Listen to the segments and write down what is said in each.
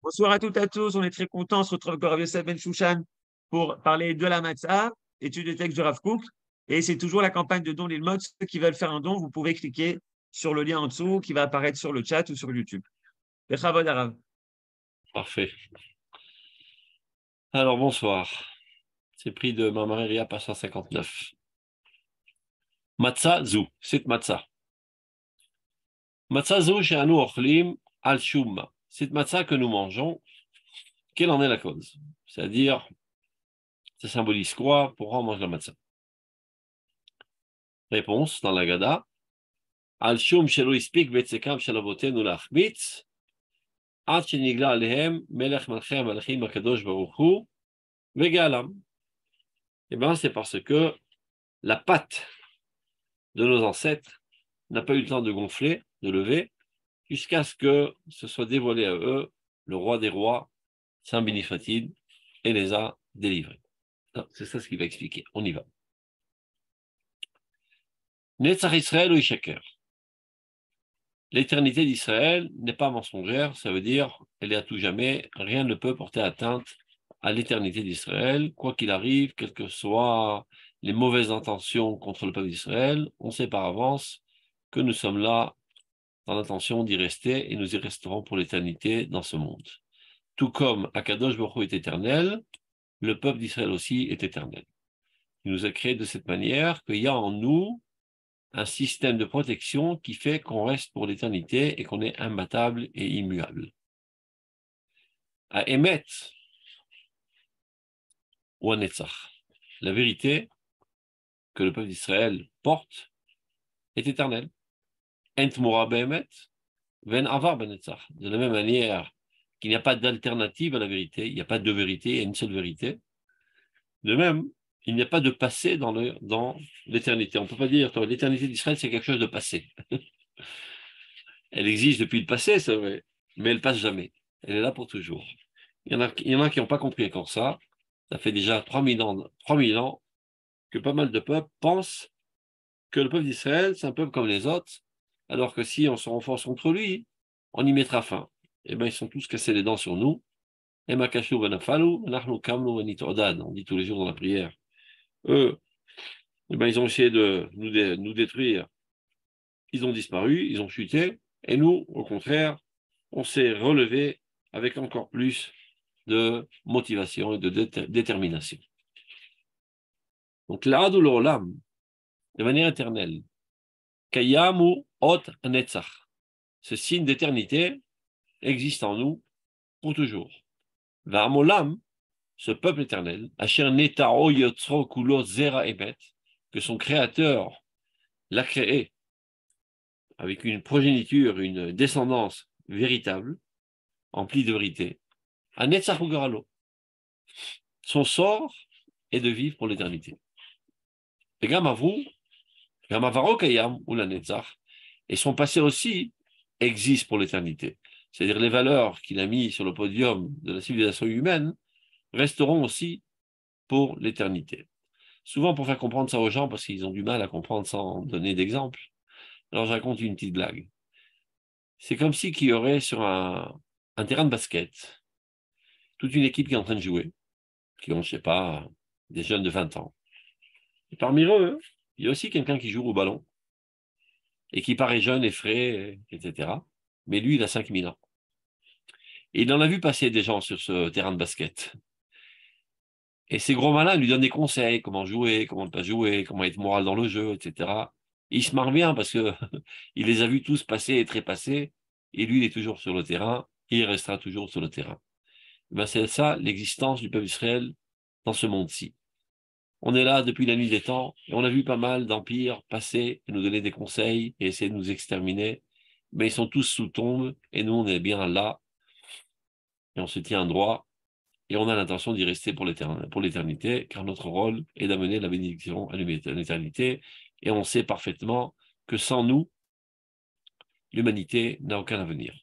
Bonsoir à tous. On est très contents. On se retrouve encore avec Yosef Ben Shushan pour parler de la Matzah, étude des textes de Rav Kook. Et c'est toujours la campagne de Don Lilmod. Ceux qui veulent faire un don, vous pouvez cliquer sur le lien en dessous qui va apparaître sur le chat ou sur YouTube. Bechavod Arav. Parfait. Alors, bonsoir. C'est pris de Mamaria, page 159. Matzah zou, c'est matzah. Matzah zou, chez Anou Ochlim, al shumma. Cette matzah que nous mangeons, quelle en est la cause? C'est-à-dire, ça symbolise quoi? Pourquoi on mange la matzah? Réponse dans la Gada. Al shum shelo ispik betsekam shalavotenu lachmitz, ad shenigla alehem melech malchem malachim akadosh baruch hu, vegalam. Eh bien, c'est parce que la pâte de nos ancêtres n'a pas eu le temps de gonfler, de lever, jusqu'à ce que ce soit dévoilé à eux, le roi des rois, Saint Bénifratide, et les a délivrés. C'est ça ce qu'il va expliquer. On y va. Netzach Israël ou Ishaker. L'éternité d'Israël n'est pas mensongère, ça veut dire elle est à tout jamais, rien ne peut porter atteinte à l'éternité d'Israël, quoi qu'il arrive, quelles que soient les mauvaises intentions contre le peuple d'Israël, on sait par avance que nous sommes là dans l'intention d'y rester et nous y resterons pour l'éternité dans ce monde. Tout comme Akadosh Baruch Hu est éternel, le peuple d'Israël aussi est éternel. Il nous a créé de cette manière qu'il y a en nous un système de protection qui fait qu'on reste pour l'éternité et qu'on est imbattable et immuable. À Emet ou à Netzach, la vérité que le peuple d'Israël porte est éternelle. Ent Mora Be'emet, Ven Avar Benetzach. De la même manière qu'il n'y a pas d'alternative à la vérité, il n'y a pas de vérité, il y a une seule vérité. De même, il n'y a pas de passé dans l'éternité. On ne peut pas dire que l'éternité d'Israël, c'est quelque chose de passé. Elle existe depuis le passé, c'est vrai, mais elle ne passe jamais. Elle est là pour toujours. Il y en a qui n'ont pas compris encore ça. Ça fait déjà 3000 ans que pas mal de peuples pensent que le peuple d'Israël, c'est un peuple comme les autres, alors que si on se renforce contre lui, on y mettra fin. Eh bien, ils sont tous cassés les dents sur nous. On dit tous les jours dans la prière. Eux, eh bien, ils ont essayé de nous détruire. Ils ont disparu, ils ont chuté. Et nous, au contraire, on s'est relevé avec encore plus de motivation et de détermination. Donc, l'Ad ou l'Olam, de manière éternelle, Kayamu Ot Netzach, ce signe d'éternité existe en nous pour toujours. Va'amolam, ce peuple éternel, Asher Netao Yotzro Kulo Zera Emet, que son créateur l'a créé avec une progéniture, une descendance véritable, emplie de vérité, à Netzach Ugaralo. Son sort est de vivre pour l'éternité. Et Gamavru, Gamavaro Kayam ou la Netzach, et son passé aussi existe pour l'éternité. C'est-à-dire les valeurs qu'il a mises sur le podium de la civilisation humaine resteront aussi pour l'éternité. Souvent pour faire comprendre ça aux gens, parce qu'ils ont du mal à comprendre sans donner d'exemple, alors je raconte une petite blague. C'est comme si qu'il y aurait sur un terrain de basket toute une équipe qui est en train de jouer, qui ont, je sais pas, des jeunes de 20 ans. Et parmi eux, il y a aussi quelqu'un qui joue au ballon et qui paraît jeune et frais, etc. Mais lui, il a 5000 ans. Et il en a vu passer des gens sur ce terrain de basket. Et ces gros malins lui donnent des conseils, comment jouer, comment ne pas jouer, comment être moral dans le jeu, etc. Et il se marre bien parce que il les a vus tous passer et trépasser, et lui, il est toujours sur le terrain, et il restera toujours sur le terrain. Ben, c'est ça l'existence du peuple d'Israël dans ce monde-ci. On est là depuis la nuit des temps, et on a vu pas mal d'empires passer et nous donner des conseils et essayer de nous exterminer, mais ils sont tous sous tombe, et nous, on est bien là, et on se tient droit, et on a l'intention d'y rester pour l'éternité, car notre rôle est d'amener la bénédiction à l'éternité, et on sait parfaitement que sans nous, l'humanité n'a aucun avenir.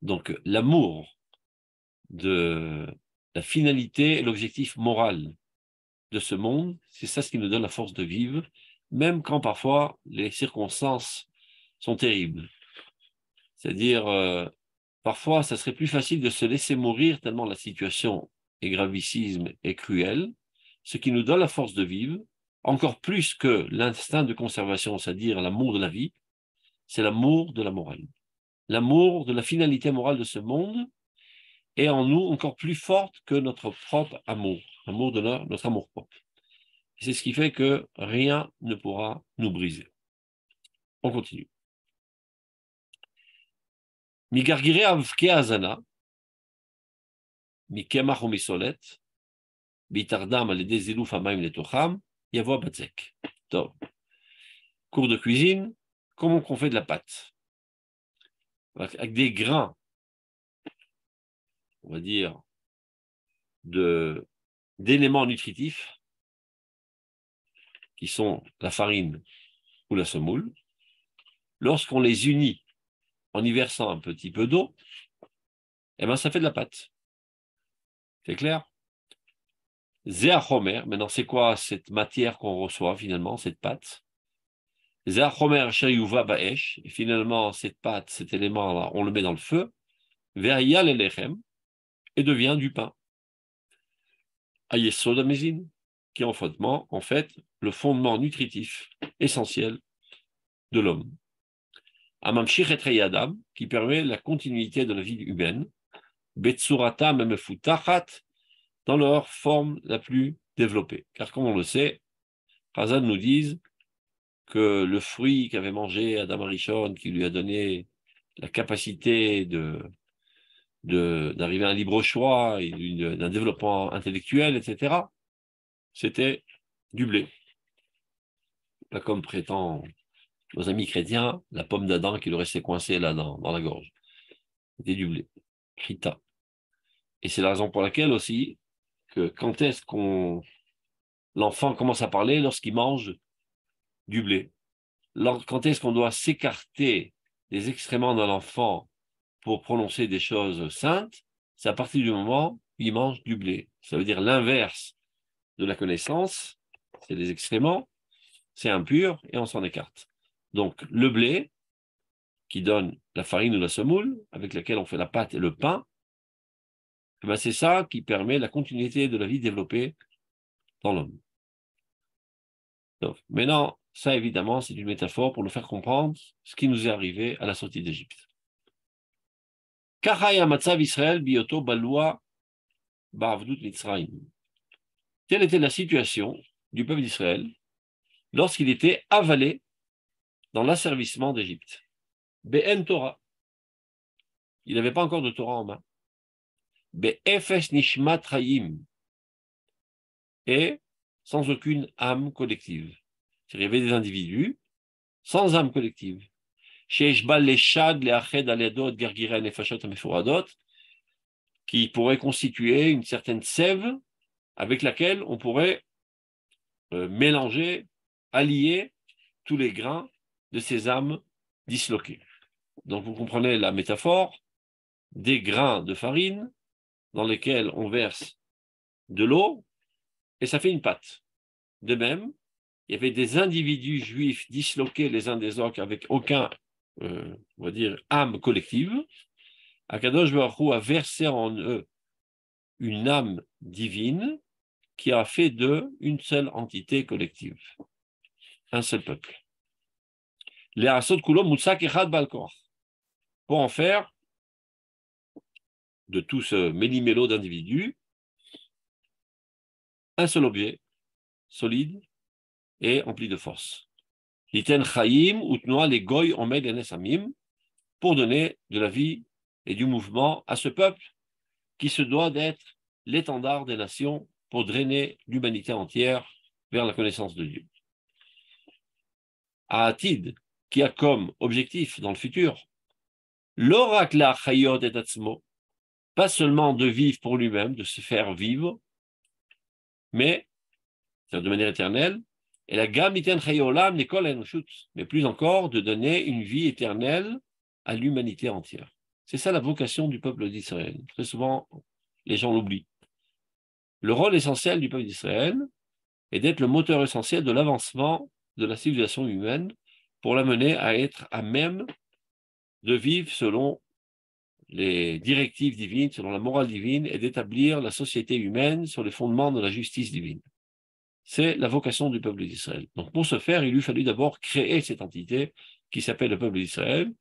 Donc l'amour de la finalité et l'objectif moral de ce monde, c'est ça ce qui nous donne la force de vivre, même quand parfois les circonstances sont terribles. C'est-à-dire, parfois, ça serait plus facile de se laisser mourir tellement la situation est gravissime et cruelle, ce qui nous donne la force de vivre, encore plus que l'instinct de conservation, c'est-à-dire l'amour de la vie, c'est l'amour de la morale. L'amour de la finalité morale de ce monde est en nous encore plus forte que notre propre amour, l'amour de notre amour propre. C'est ce qui fait que rien ne pourra nous briser. On continue. Migargire avke azana, mikemach umisolet, bitardam al ziluf hamayim letocham, yavo batzek. Cours de cuisine, comment on fait de la pâte? Avec des grains, on va dire, d'éléments nutritifs, qui sont la farine ou la semoule. Lorsqu'on les unit en y versant un petit peu d'eau, eh ben, ça fait de la pâte. C'est clair? Zéachomer, maintenant c'est quoi cette matière qu'on reçoit finalement, cette pâte? Zéachomer sheyuva baesh, et finalement cette pâte, cet élément-là, on le met dans le feu, ve'ayal elechem, et devient du pain. Ayesod amezin, qui est en fait le fondement nutritif essentiel de l'homme. Amamshich et Adam, qui permet la continuité de la vie humaine, Betsurata memefutachat, dans leur forme la plus développée. Car comme on le sait, Chazal nous dit que le fruit qu'avait mangé Adam Arishon, qui lui a donné la capacité d'arriver à un libre choix et d'un développement intellectuel, etc., c'était du blé. Pas comme prétend nos amis chrétiens, la pomme d'Adam qui lui restait coincée là dans la gorge. C'était du blé. Krita. Et c'est la raison pour laquelle aussi que quand est-ce l'enfant commence à parler lorsqu'il mange du blé. Quand est-ce qu'on doit s'écarter des excréments de l'enfant pour prononcer des choses saintes? C'est à partir du moment où il mange du blé. Ça veut dire l'inverse de la connaissance, c'est les excréments, c'est impur et on s'en écarte. Donc le blé, qui donne la farine ou la semoule, avec laquelle on fait la pâte et le pain, ben c'est ça qui permet la continuité de la vie développée dans l'homme. Donc, maintenant, ça évidemment, c'est une métaphore pour nous faire comprendre ce qui nous est arrivé à la sortie d'Égypte. Quelle était la situation du peuple d'Israël lorsqu'il était avalé dans l'asservissement d'Égypte? Be'en Torah. Il n'avait pas encore de Torah en main. Be'efesh nishmat hayim. Et sans aucune âme collective. Il y avait des individus sans âme collective. Qui pourrait constituer une certaine sève avec laquelle on pourrait mélanger, allier tous les grains de ces âmes disloquées. Donc vous comprenez la métaphore, des grains de farine dans lesquels on verse de l'eau et ça fait une pâte. De même, il y avait des individus juifs disloqués les uns des autres avec aucun, on va dire, âme collective. Akadosh Baruch Hu a versé en eux une âme divine qui a fait d'eux une seule entité collective, un seul peuple. Les Asot Kulo Mutsak Echad Balkor. Pour en faire de tout ce méli-mélo d'individus un seul objet solide et empli de force. Liten Chaim Utnoa les Goy Omed Enesamim, pour donner de la vie et du mouvement à ce peuple qui se doit d'être l'étendard des nations pour drainer l'humanité entière vers la connaissance de Dieu. Atid, qui a comme objectif dans le futur, l'orakla chayot et atzmo, pas seulement de vivre pour lui-même, de se faire vivre, mais de manière éternelle, et la gamiten chayolam nekol enoshut, mais plus encore de donner une vie éternelle à l'humanité entière. C'est ça la vocation du peuple d'Israël. Très souvent, les gens l'oublient. Le rôle essentiel du peuple d'Israël est d'être le moteur essentiel de l'avancement de la civilisation humaine pour l'amener à être à même de vivre selon les directives divines, selon la morale divine, et d'établir la société humaine sur les fondements de la justice divine. C'est la vocation du peuple d'Israël. Donc pour ce faire, il lui fallut d'abord créer cette entité qui s'appelle le peuple d'Israël,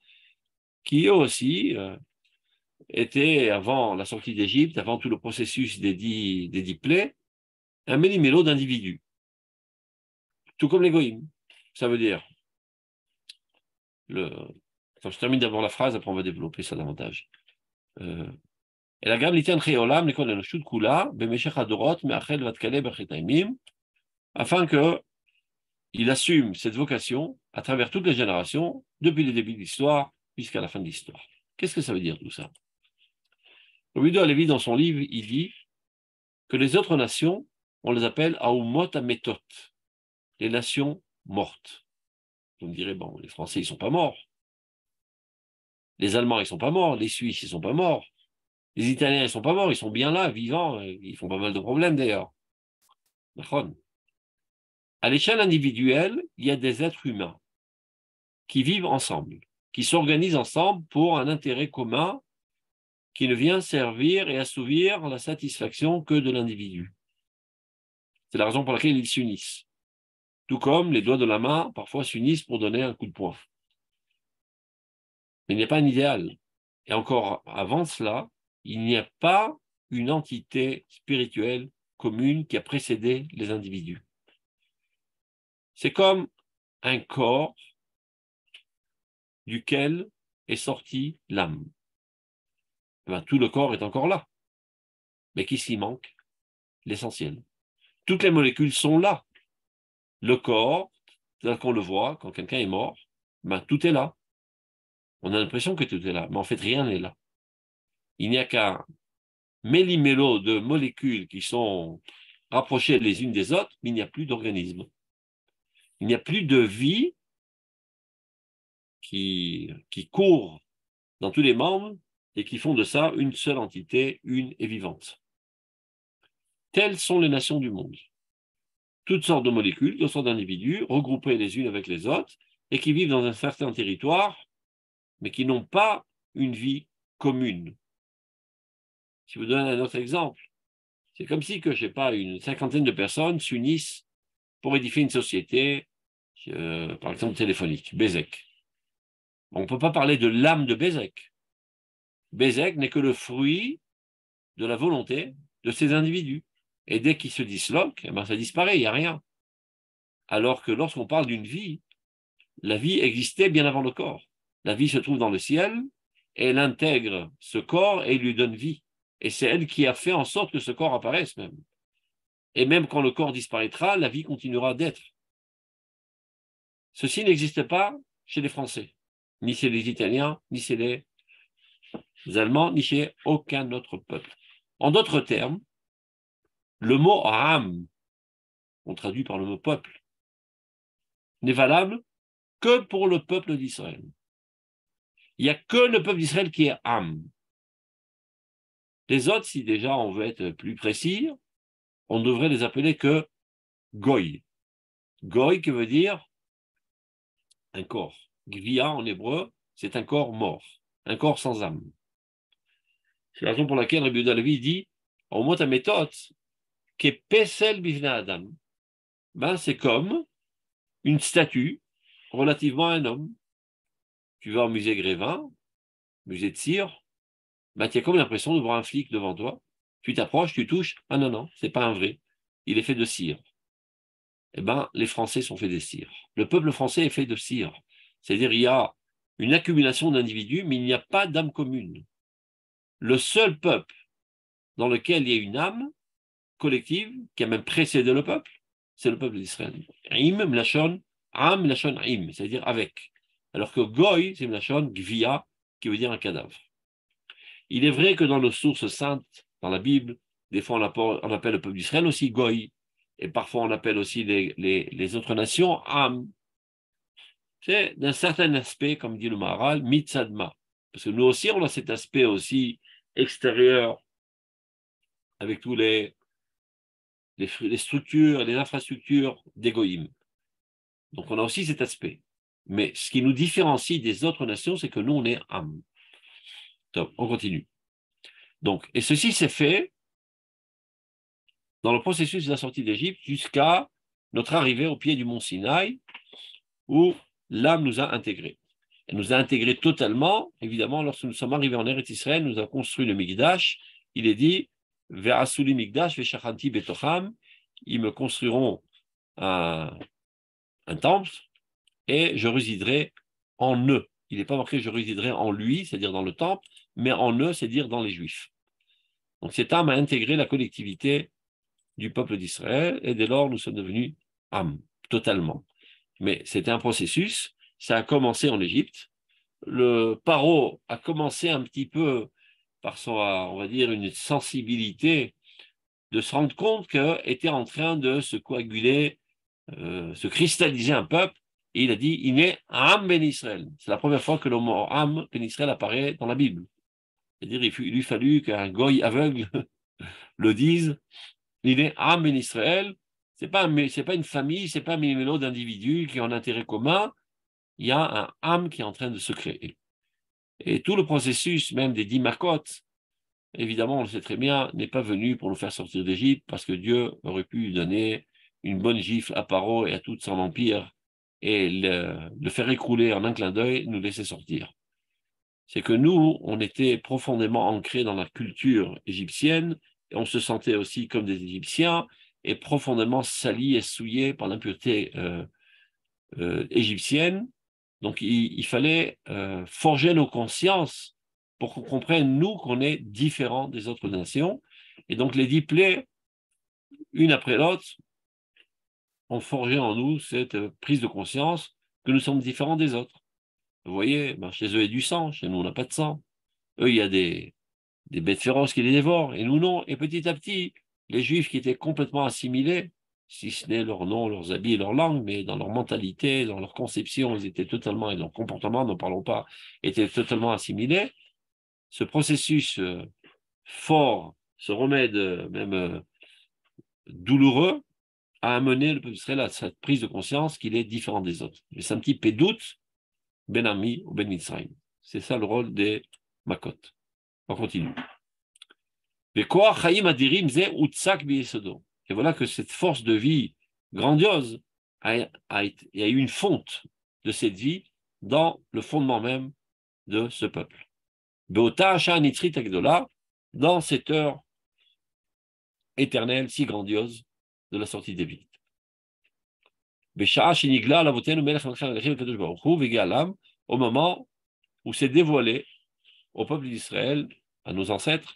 qui eux aussi était, avant la sortie d'Égypte, avant tout le processus des dix plaies, un méli-mélo d'individus. Tout comme les goïms. Ça veut dire, je termine d'abord la phrase, après on va développer ça davantage. אלא גם ליתן חיי עולם לכל האנושות כולה במשך הדורות מאחל ותקלה ברכת הימים, afin qu'il assume cette vocation à travers toutes les générations, depuis le début de l'histoire jusqu'à la fin de l'histoire. Qu'est-ce que ça veut dire tout ça? Rabbi Yehuda Halevi, dans son livre, il dit que les autres nations, on les appelle Aumot Ametot, les nations mortes. Vous me direz, bon, les Français, ils ne sont pas morts. Les Allemands, ils ne sont pas morts. Les Suisses, ils ne sont pas morts. Les Italiens, ils ne sont pas morts. Ils sont bien là, vivants. Ils font pas mal de problèmes, d'ailleurs. À l'échelle individuelle, il y a des êtres humains qui vivent ensemble, qui s'organisent ensemble pour un intérêt commun qui ne vient servir et assouvir la satisfaction que de l'individu. C'est la raison pour laquelle ils s'unissent. Tout comme les doigts de la main, parfois, s'unissent pour donner un coup de poing. Mais il n'y a pas un idéal. Et encore avant cela, il n'y a pas une entité spirituelle commune qui a précédé les individus. C'est comme un corps duquel est sortie l'âme. Tout le corps est encore là. Mais qu'est-ce qui manque? L'essentiel. Toutes les molécules sont là. Le corps, tel qu'on le voit, quand quelqu'un est mort, tout est là. On a l'impression que tout est là, mais en fait, rien n'est là. Il n'y a qu'un méli-mélo de molécules qui sont rapprochées les unes des autres, mais il n'y a plus d'organisme. Il n'y a plus de vie qui court dans tous les membres et qui font de ça une seule entité, une et vivante. Telles sont les nations du monde. Toutes sortes de molécules, toutes sortes d'individus, regroupés les unes avec les autres, et qui vivent dans un certain territoire, mais qui n'ont pas une vie commune. Si je vous donne un autre exemple, c'est comme si que, je sais pas, une cinquantaine de personnes s'unissent pour édifier une société, par exemple téléphonique, Bezeq. On ne peut pas parler de l'âme de Bezeq. Bezeq n'est que le fruit de la volonté de ces individus. Et dès qu'ils se disloquent, ça disparaît, il n'y a rien. Alors que lorsqu'on parle d'une vie, la vie existait bien avant le corps. La vie se trouve dans le ciel, et elle intègre ce corps et lui donne vie. Et c'est elle qui a fait en sorte que ce corps apparaisse même. Et même quand le corps disparaîtra, la vie continuera d'être. Ceci n'existe pas chez les Français, ni chez les Italiens, ni chez les Allemands, ni chez aucun autre peuple. En d'autres termes, le mot Am, on traduit par le mot peuple, n'est valable que pour le peuple d'Israël. Il n'y a que le peuple d'Israël qui est Am. Les autres, si déjà on veut être plus précis, on devrait les appeler que Goy. Goy qui veut dire un corps. Gvia en hébreu, c'est un corps mort, un corps sans âme. C'est la raison pour laquelle Rabbi Yehuda Halevi dit au mot méthode que pesel bivna adam. C'est comme une statue relativement à un homme. Tu vas au musée Grévin, musée de cire, tu as comme l'impression de voir un flic devant toi. Tu t'approches, tu touches. Ah non, c'est pas un vrai. Il est fait de cire. Les Français sont faits de cire. Le peuple français est fait de cire. C'est-à-dire il y a une accumulation d'individus, mais il n'y a pas d'âme commune. Le seul peuple dans lequel il y a une âme collective, qui a même précédé le peuple, c'est le peuple d'Israël. Im, mlachon, am, mlachon, im, c'est-à-dire avec. Alors que goy, c'est mlachon, gvia, qui veut dire un cadavre. Il est vrai que dans nos sources saintes, dans la Bible, des fois on appelle le peuple d'Israël aussi goy, et parfois on appelle aussi les autres nations am. C'est d'un certain aspect, comme dit le Maharal, mitzadma. Parce que nous aussi, on a cet aspect aussi extérieur, avec tous les structures, les infrastructures d'égoïm. Donc on a aussi cet aspect. Mais ce qui nous différencie des autres nations, c'est que nous, on est am. Top, on continue. Donc, et ceci s'est fait dans le processus de la sortie d'Égypte jusqu'à notre arrivée au pied du mont Sinaï, où l'âme nous a intégrés. Elle nous a intégrés totalement. Évidemment, lorsque nous sommes arrivés en Eretz Israël, nous avons construit le Mikdash. Il est dit, Ve'asuli Mikdash ve'shachanti betocham. Ils me construiront un temple et je résiderai en eux. Il n'est pas marqué je résiderai en lui, c'est-à-dire dans le temple, mais en eux, c'est-à-dire dans les Juifs. Donc cette âme a intégré la collectivité du peuple d'Israël et dès lors, nous sommes devenus âme, totalement. Mais c'était un processus, ça a commencé en Égypte. Le Paro a commencé un petit peu par son, on va dire, une sensibilité de se rendre compte qu'était en train de se coaguler, se cristalliser un peuple. Et il a dit, il est Am Ben Israël. C'est la première fois que le mot Am Ben Israël apparaît dans la Bible. C'est-à-dire, il lui fallut qu'un goy aveugle le dise. Il est Am Ben Israël. C'est pas une famille, c'est pas un mélo d'individus qui ont un intérêt commun. Il y a un âme qui est en train de se créer. Et tout le processus, même des 10 Makot, évidemment, on le sait très bien, n'est pas venu pour nous faire sortir d'Égypte, parce que Dieu aurait pu lui donner une bonne gifle à Paro et à tout son empire, et le faire écrouler en un clin d'œil, nous laisser sortir. C'est que nous, on était profondément ancrés dans la culture égyptienne, et on se sentait aussi comme des Égyptiens, et profondément salis et souillés par l'impureté égyptienne. Donc, il fallait forger nos consciences pour qu'on comprenne, nous, qu'on est différents des autres nations. Et donc, les 10 plaies, une après l'autre, ont forgé en nous cette prise de conscience que nous sommes différents des autres. Vous voyez, ben, chez eux, il y a du sang, chez nous, on n'a pas de sang. Eux, il y a des bêtes féroces qui les dévorent, et nous, non. Et petit à petit, les Juifs qui étaient complètement assimilés, si ce n'est leur nom, leurs habits et leur langue, mais dans leur mentalité, dans leur conception, ils étaient totalement, et leur comportement, n'en parlons pas, étaient totalement assimilés. Ce processus fort, ce remède même douloureux, a amené le peuple d'Israël à cette prise de conscience qu'il est différent des autres. Mais c'est un petit pédout, Ben Ami ou Ben Mitzrayim. C'est ça le rôle des Makot. On continue. Et voilà que cette force de vie grandiose a eu une fonte de cette vie dans le fondement même de ce peuple. Dans cette heure éternelle si grandiose de la sortie d'Égypte. Au moment où s'est dévoilé au peuple d'Israël, à nos ancêtres,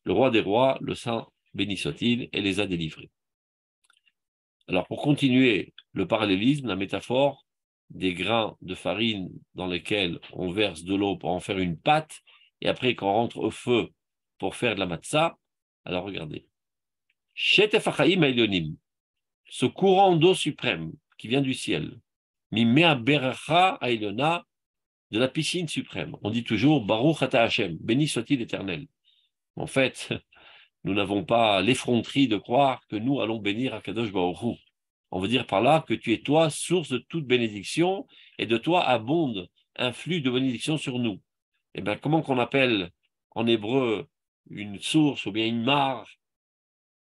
le roi des rois, le saint béni soit-il, et les a délivrés. Alors, pour continuer le parallélisme, la métaphore des grains de farine dans lesquels on verse de l'eau pour en faire une pâte, et après qu'on rentre au feu pour faire de la matzah, alors regardez. Shetef Hachaim Elyonim, ce courant d'eau suprême qui vient du ciel, Mimea Beracha Elyona, de la piscine suprême. On dit toujours Baruch Ata Hashem, béni soit-il éternel. En fait, nous n'avons pas l'effronterie de croire que nous allons bénir Akadosh Baruch Hu. On veut dire par là que tu es toi, source de toute bénédiction, et de toi abonde un flux de bénédiction sur nous. Eh bien, comment qu'on appelle en hébreu une source ou bien une mare?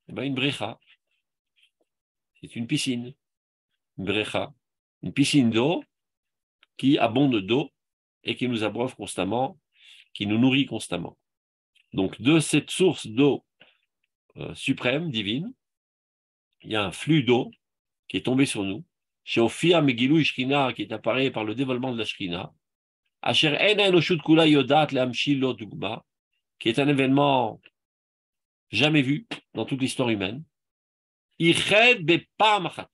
Eh bien, une brecha. C'est une piscine. Une brecha. Une piscine d'eau qui abonde d'eau et qui nous abreuve constamment, qui nous nourrit constamment. Donc, de cette source d'eau suprême, divine, il y a un flux d'eau qui est tombé sur nous, chez Ophir Megilou Shkina, qui est apparu par le dévoilement de la Shkina, Asher Ena Enoshut Kula Yodat Leamshil Lo Dugma, qui est un événement jamais vu dans toute l'histoire humaine, Iched Bepam Achat,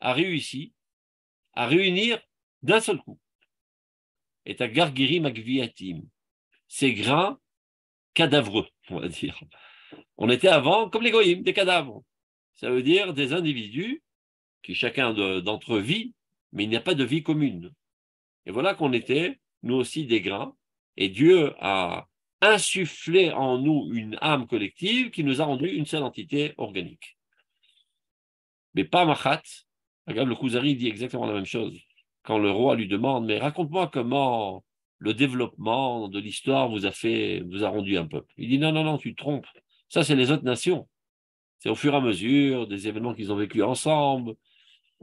a réussi à réunir d'un seul coup, et à Gargirim Agviatim, ces grains cadavreux, on va dire. On était avant comme les goïms, des cadavres. Ça veut dire des individus qui chacun d'entre eux vit, mais il n'y a pas de vie commune. Et voilà qu'on était, nous aussi, des grains, et Dieu a insufflé en nous une âme collective qui nous a rendu une seule entité organique. Mais pas Machat, regarde, le Kuzari dit exactement la même chose. Quand le roi lui demande, mais raconte-moi comment le développement de l'histoire vous a rendu un peuple. Il dit non, non, non, tu te trompes. Ça, c'est les autres nations. C'est au fur et à mesure des événements qu'ils ont vécus ensemble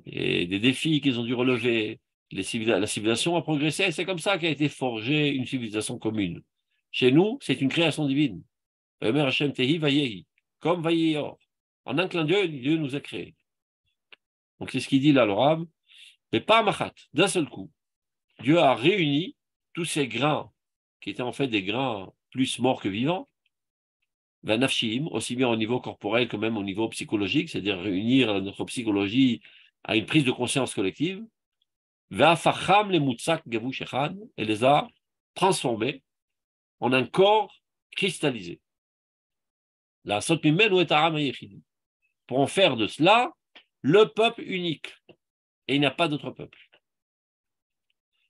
et des défis qu'ils ont dû relever. La civilisation a progressé et c'est comme ça qu'a été forgée une civilisation commune. Chez nous, c'est une création divine. Comme Vayeyor. En un clin d'œil, Dieu nous a créés. Donc c'est ce qu'il dit là, le Rav. Mais pas Machat, d'un seul coup. Dieu a réuni tous ces grains, qui étaient en fait des grains plus morts que vivants, Nafshim, aussi bien au niveau corporel que même au niveau psychologique, c'est-à-dire réunir notre psychologie à une prise de conscience collective, Facham les Moutsak Gavu Shechan, et les a transformés en un corps cristallisé. La Sot Mimenu et Aram Yechid. Pour en faire de cela le peuple unique. Et il n'y a pas d'autre peuple.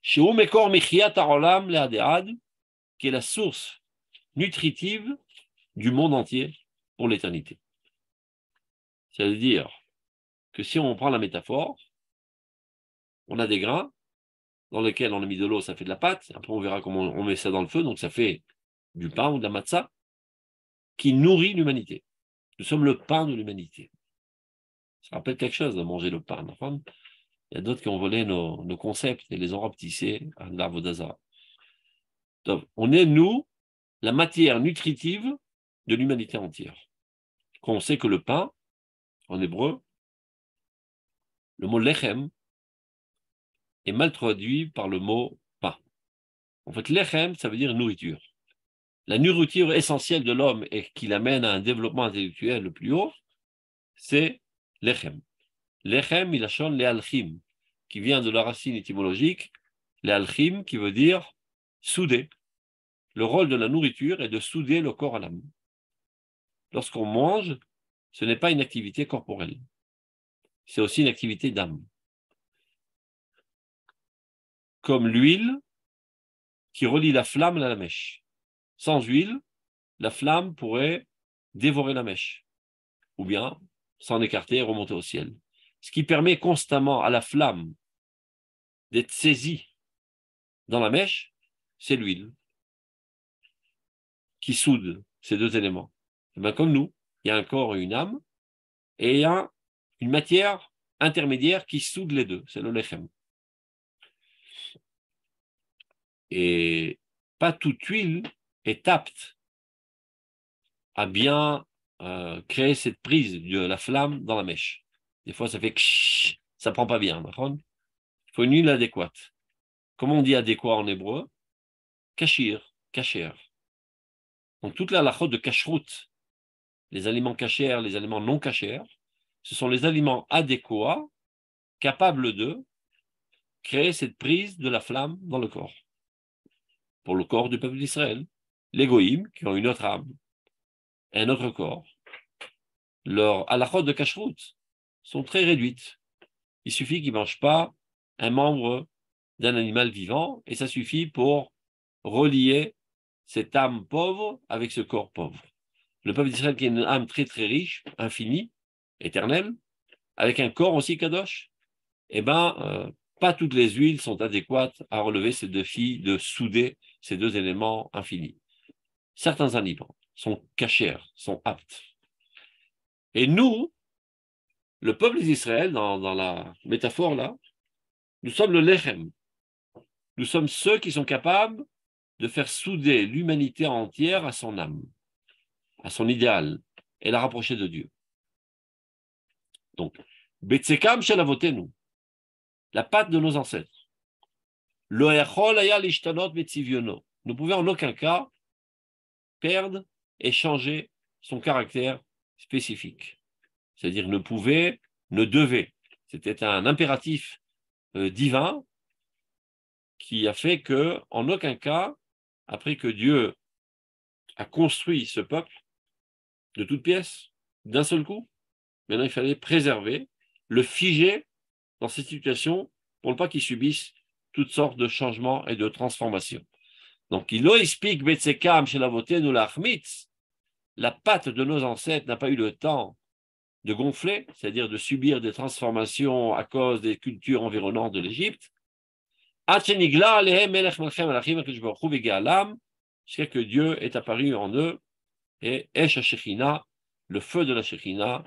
Sheu Mekor Mechiat Haolam Le'adead, qui est la source nutritive du monde entier pour l'éternité. C'est-à-dire que si on prend la métaphore, on a des grains dans lesquels on a mis de l'eau, ça fait de la pâte, après on verra comment on met ça dans le feu, donc ça fait du pain ou de la matzah, qui nourrit l'humanité. Nous sommes le pain de l'humanité. Ça rappelle quelque chose de manger le pain. Il y a d'autres qui ont volé nos concepts et les ont rapetissés à l'Avodazara. Donc, on est, nous, la matière nutritive de l'humanité entière. Quand on sait que le pain, en hébreu, le mot lechem est mal traduit par le mot pain. En fait, lechem, ça veut dire nourriture. La nourriture essentielle de l'homme et qui l'amène à un développement intellectuel le plus haut, c'est lechem. Lechem, il achonne lealchim, qui vient de la racine étymologique, lealchim, qui veut dire souder. Le rôle de la nourriture est de souder le corps à l'âme. Lorsqu'on mange, ce n'est pas une activité corporelle, c'est aussi une activité d'âme. Comme l'huile qui relie la flamme à la mèche. Sans huile, la flamme pourrait dévorer la mèche, ou bien s'en écarter et remonter au ciel. Ce qui permet constamment à la flamme d'être saisie dans la mèche, c'est l'huile qui soude ces deux éléments. Et bien, comme nous, il y a un corps et une âme, et il y a une matière intermédiaire qui soude les deux, c'est le lechem. Et pas toute huile est apte à bien créer cette prise de la flamme dans la mèche. Des fois, ça fait ksh, ça prend pas bien. Il faut une huile adéquate. Comment on dit adéquat en hébreu? Kashir, kasher. Donc toute la halachot de kashrut, les aliments kashers, les aliments non kashers, ce sont les aliments adéquats capables de créer cette prise de la flamme dans le corps. Pour le corps du peuple d'Israël, les goïms, qui ont une autre âme, un autre corps, leurs halachot de kashrut sont très réduites. Il suffit qu'ils ne mangent pas un membre d'un animal vivant et ça suffit pour relier cette âme pauvre avec ce corps pauvre. Le peuple d'Israël qui a une âme très très riche, infinie, éternelle, avec un corps aussi kadosh, pas toutes les huiles sont adéquates à relever ces défis de souder ces deux éléments infinis. Certains aliments sont cachers, sont aptes. Et nous, le peuple d'Israël, dans la métaphore là, nous sommes le lechem. Nous sommes ceux qui sont capables de faire souder l'humanité entière à son âme, à son idéal, et la rapprocher de Dieu. Donc, Betsekam Shalavotenu, la patte de nos ancêtres. Lo yachol haya lishtanot betzivyono. Ne pouvait en aucun cas perdre et changer son caractère spécifique. C'est-à-dire ne pouvait, ne devait. C'était un impératif divin qui a fait que, en aucun cas, après que Dieu a construit ce peuple de toutes pièces, d'un seul coup, maintenant il fallait préserver, le figer dans cette situation pour ne pas qu'il subisse toutes sortes de changements et de transformations. Donc, il explique Betsekam chez la voté nous l'achmitz, la patte de nos ancêtres n'a pas eu le temps de gonfler, c'est-à-dire de subir des transformations à cause des cultures environnantes de l'Égypte. Jusqu'à que Dieu est apparu en eux, et Esh HaShekhinah, le feu de la Shekhinah,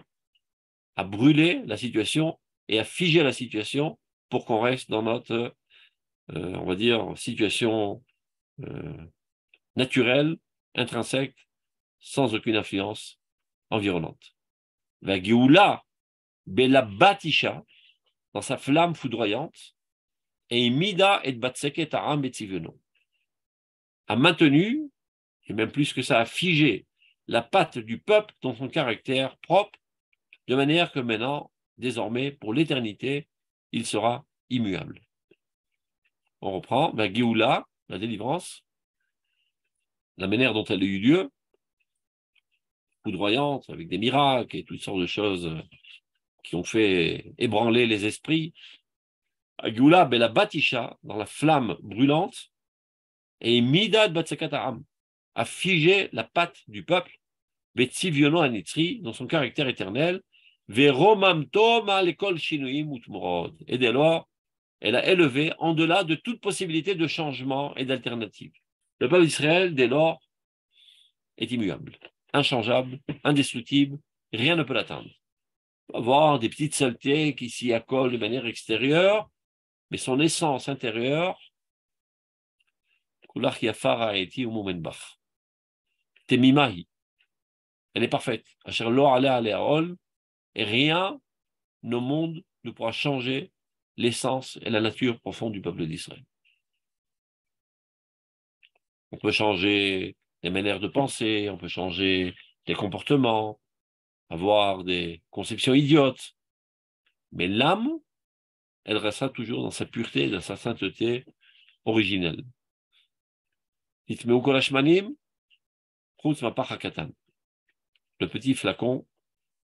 a brûlé la situation et a figé la situation pour qu'on reste dans notre, on va dire, situation naturelle, intrinsèque, sans aucune influence environnante. La Géoula, Bela Batisha, dans sa flamme foudroyante, et Mida et Batseket Aram Betziviono, a maintenu, et même plus que ça, a figé la patte du peuple dans son caractère propre, de manière que maintenant, désormais, pour l'éternité, il sera immuable. On reprend, la Géoula, la délivrance, la manière dont elle a eu lieu, foudroyante, avec des miracles et toutes sortes de choses qui ont fait ébranler les esprits. Agula Bela Batisha, dans la flamme brûlante, et Midad Batsakataram, a figé la patte du peuple, Betsiviono Anitzri, dans son caractère éternel, Veromamto Malekol Shinuim Utmorod. Et dès lors, elle a élevé en delà de toute possibilité de changement et d'alternative. Le peuple d'Israël, dès lors, est immuable, inchangeable, indestructible, rien ne peut l'atteindre. On va voir des petites saletés qui s'y accolent de manière extérieure, mais son essence intérieure, Temimahi, elle est parfaite. Et rien au monde ne pourra changer l'essence et la nature profonde du peuple d'Israël. On peut changer les manières de penser, on peut changer des comportements, avoir des conceptions idiotes, mais l'âme, elle restera toujours dans sa pureté, dans sa sainteté originelle. Le petit flacon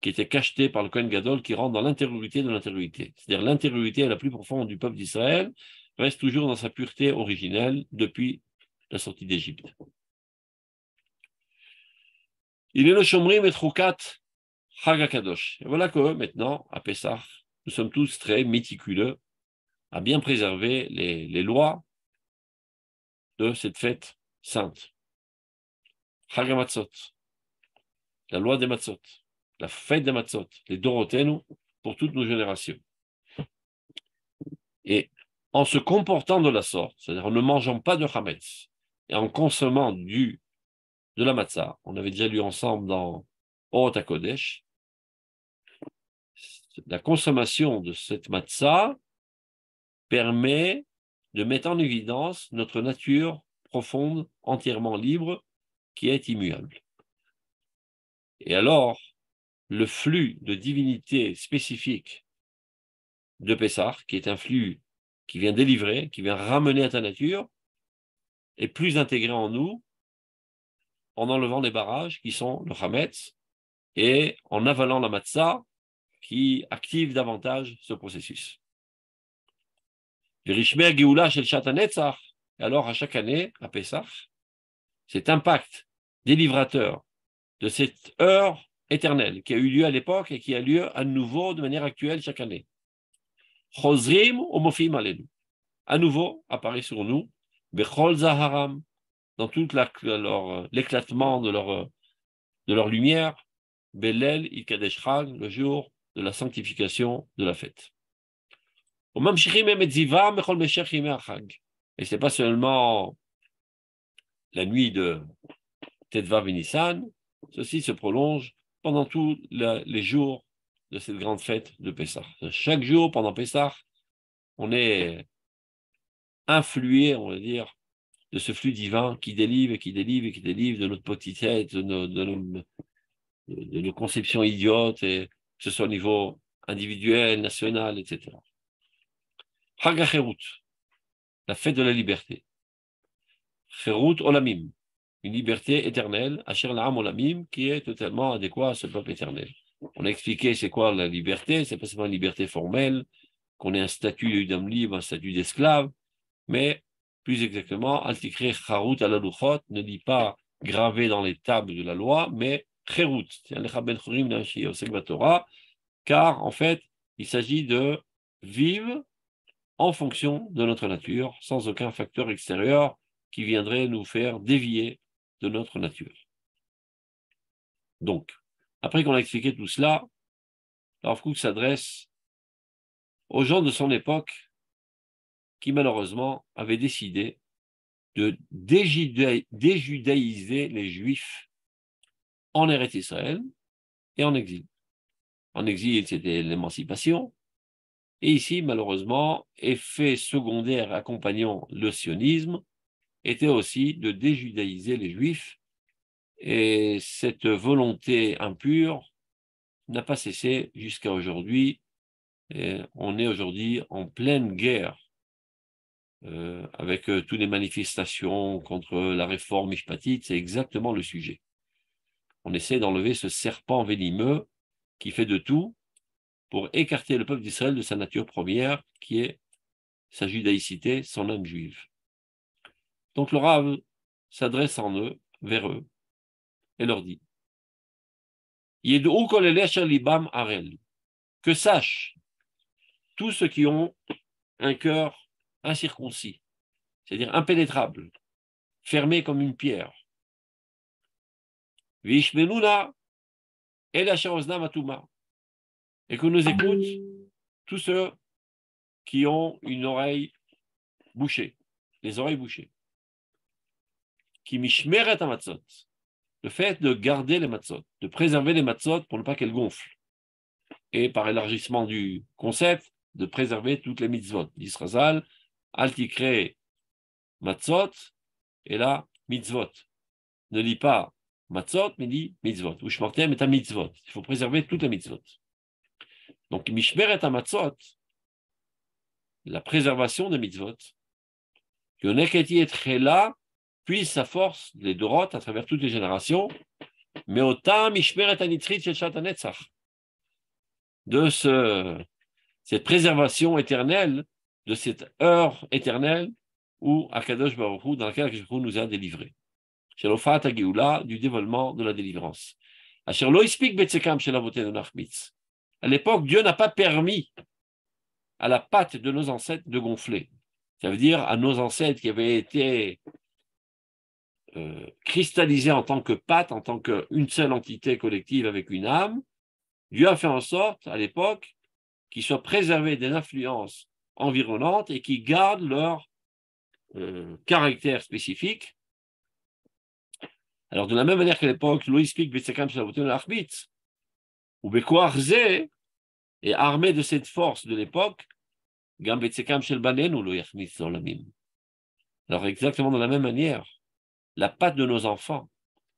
qui était cacheté par le Kohen Gadol qui rentre dans l'intériorité de l'intériorité. C'est-à-dire l'intériorité la plus profonde du peuple d'Israël reste toujours dans sa pureté originelle depuis la sortie d'Égypte. Il est le Shomrim et Troukat Chag HaKadosh. Et voilà que maintenant, à Pessah, nous sommes tous très méticuleux à bien préserver les lois de cette fête sainte. Chag HaMatzot, la loi des Matzot, la fête des Matzot, les Dorotenu, pour toutes nos générations. Et en se comportant de la sorte, c'est-à-dire en ne mangeant pas de Hametz, et en consommant de la matzah, on avait déjà lu ensemble dans Orot HaKodesh, la consommation de cette matzah permet de mettre en évidence notre nature profonde, entièrement libre, qui est immuable. Et alors, le flux de divinité spécifique de Pessah, qui est un flux qui vient délivrer, qui vient ramener à ta nature, est plus intégré en nous en enlevant les barrages qui sont le Hametz et en avalant la matzah qui active davantage ce processus. Et alors, à chaque année, à Pessah, cet impact délivrateur de cette heure éternelle qui a eu lieu à l'époque et qui a lieu à nouveau de manière actuelle chaque année. Chosrim omofim alenu. À nouveau apparaît sur nous, Bechol Zaharam, dans tout l'éclatement de leur lumière, Belel Ikadesh Chag, le jour de la sanctification de la fête. Et ce n'est pas seulement la nuit de Tetvav et Nissan, ceci se prolonge pendant tous les jours de cette grande fête de Pessah. Chaque jour, pendant Pessah, on est influé, on va dire, de ce flux divin qui délivre et qui délivre et qui délivre de notre petite tête, de nos conceptions idiotes, et que ce soit au niveau individuel, national, etc. Chag HaCherut, la fête de la liberté. Cherut Olamim, une liberté éternelle, Asher La'am Olamim, qui est totalement adéquat à ce peuple éternel. On a expliqué c'est quoi la liberté, c'est pas seulement une liberté formelle, qu'on ait un statut d'homme libre, un statut d'esclave, mais plus exactement, Al-Tikre Charut al-Aluchot ne dit pas gravé dans les tables de la loi, mais Cherut, car en fait, il s'agit de vivre en fonction de notre nature, sans aucun facteur extérieur qui viendrait nous faire dévier de notre nature. Donc, après qu'on a expliqué tout cela, Rav Kook s'adresse aux gens de son époque qui, malheureusement, avaient décidé de déjudaïser les Juifs en Eretz Israël et en exil. En exil, c'était l'émancipation. Et ici, malheureusement, effet secondaire accompagnant le sionisme était aussi de déjudaïser les Juifs. Et cette volonté impure n'a pas cessé jusqu'à aujourd'hui. Et on est aujourd'hui en pleine guerre avec toutes les manifestations contre la réforme mishpatite. C'est exactement le sujet. On essaie d'enlever ce serpent venimeux qui fait de tout pour écarter le peuple d'Israël de sa nature première, qui est sa judaïcité, son âme juive. Donc le Rav s'adresse vers eux, et leur dit que sachent tous ceux qui ont un cœur incirconcis, c'est-à-dire impénétrable, fermé comme une pierre. Et que nous écoutent tous ceux qui ont une oreille bouchée, les oreilles bouchées. Qui mishmeret hamatzot, le fait de garder les matzot, de préserver les matzot pour ne pas qu'elles gonflent. Et par élargissement du concept, de préserver toutes les mitzvot. Yisrazal, altikre matzot, et là, mitzvot. Ne lis pas matzot, mais dit mitzvot. Ou shmortem est un mitzvot. Il faut préserver toutes les mitzvot. Donc, mishmeret hamatzot, la préservation des mitzvot, Yoneketi et Trela, puis sa force, les Doroth, à travers toutes les générations, mais autant mishmeret anitzrit shel shat hanetzach, de cette préservation éternelle, de cette heure éternelle où Akadosh Baruch Hu, dans laquelle Akadosh Baruch Hu nous a délivrés. Shel Ofat HaGeula, du dévoilement de la délivrance. Asher lo ispik betzekam shel avotenu nachmitz. À l'époque, Dieu n'a pas permis à la patte de nos ancêtres de gonfler. Ça veut dire à nos ancêtres qui avaient été cristallisés en tant que patte, en tant qu'une seule entité collective avec une âme, Dieu a fait en sorte, à l'époque, qu'ils soient préservés des influences environnantes et qu'ils gardent leur caractère spécifique. Alors, de la même manière qu'à l'époque, Loïspik Betsekam Shalavoten Achmitz, ou Bekoarze est armé de cette force de l'époque, Gam Betsekam Shel Banenu Lo Yachmitz Olamim. Alors, exactement de la même manière, la patte de nos enfants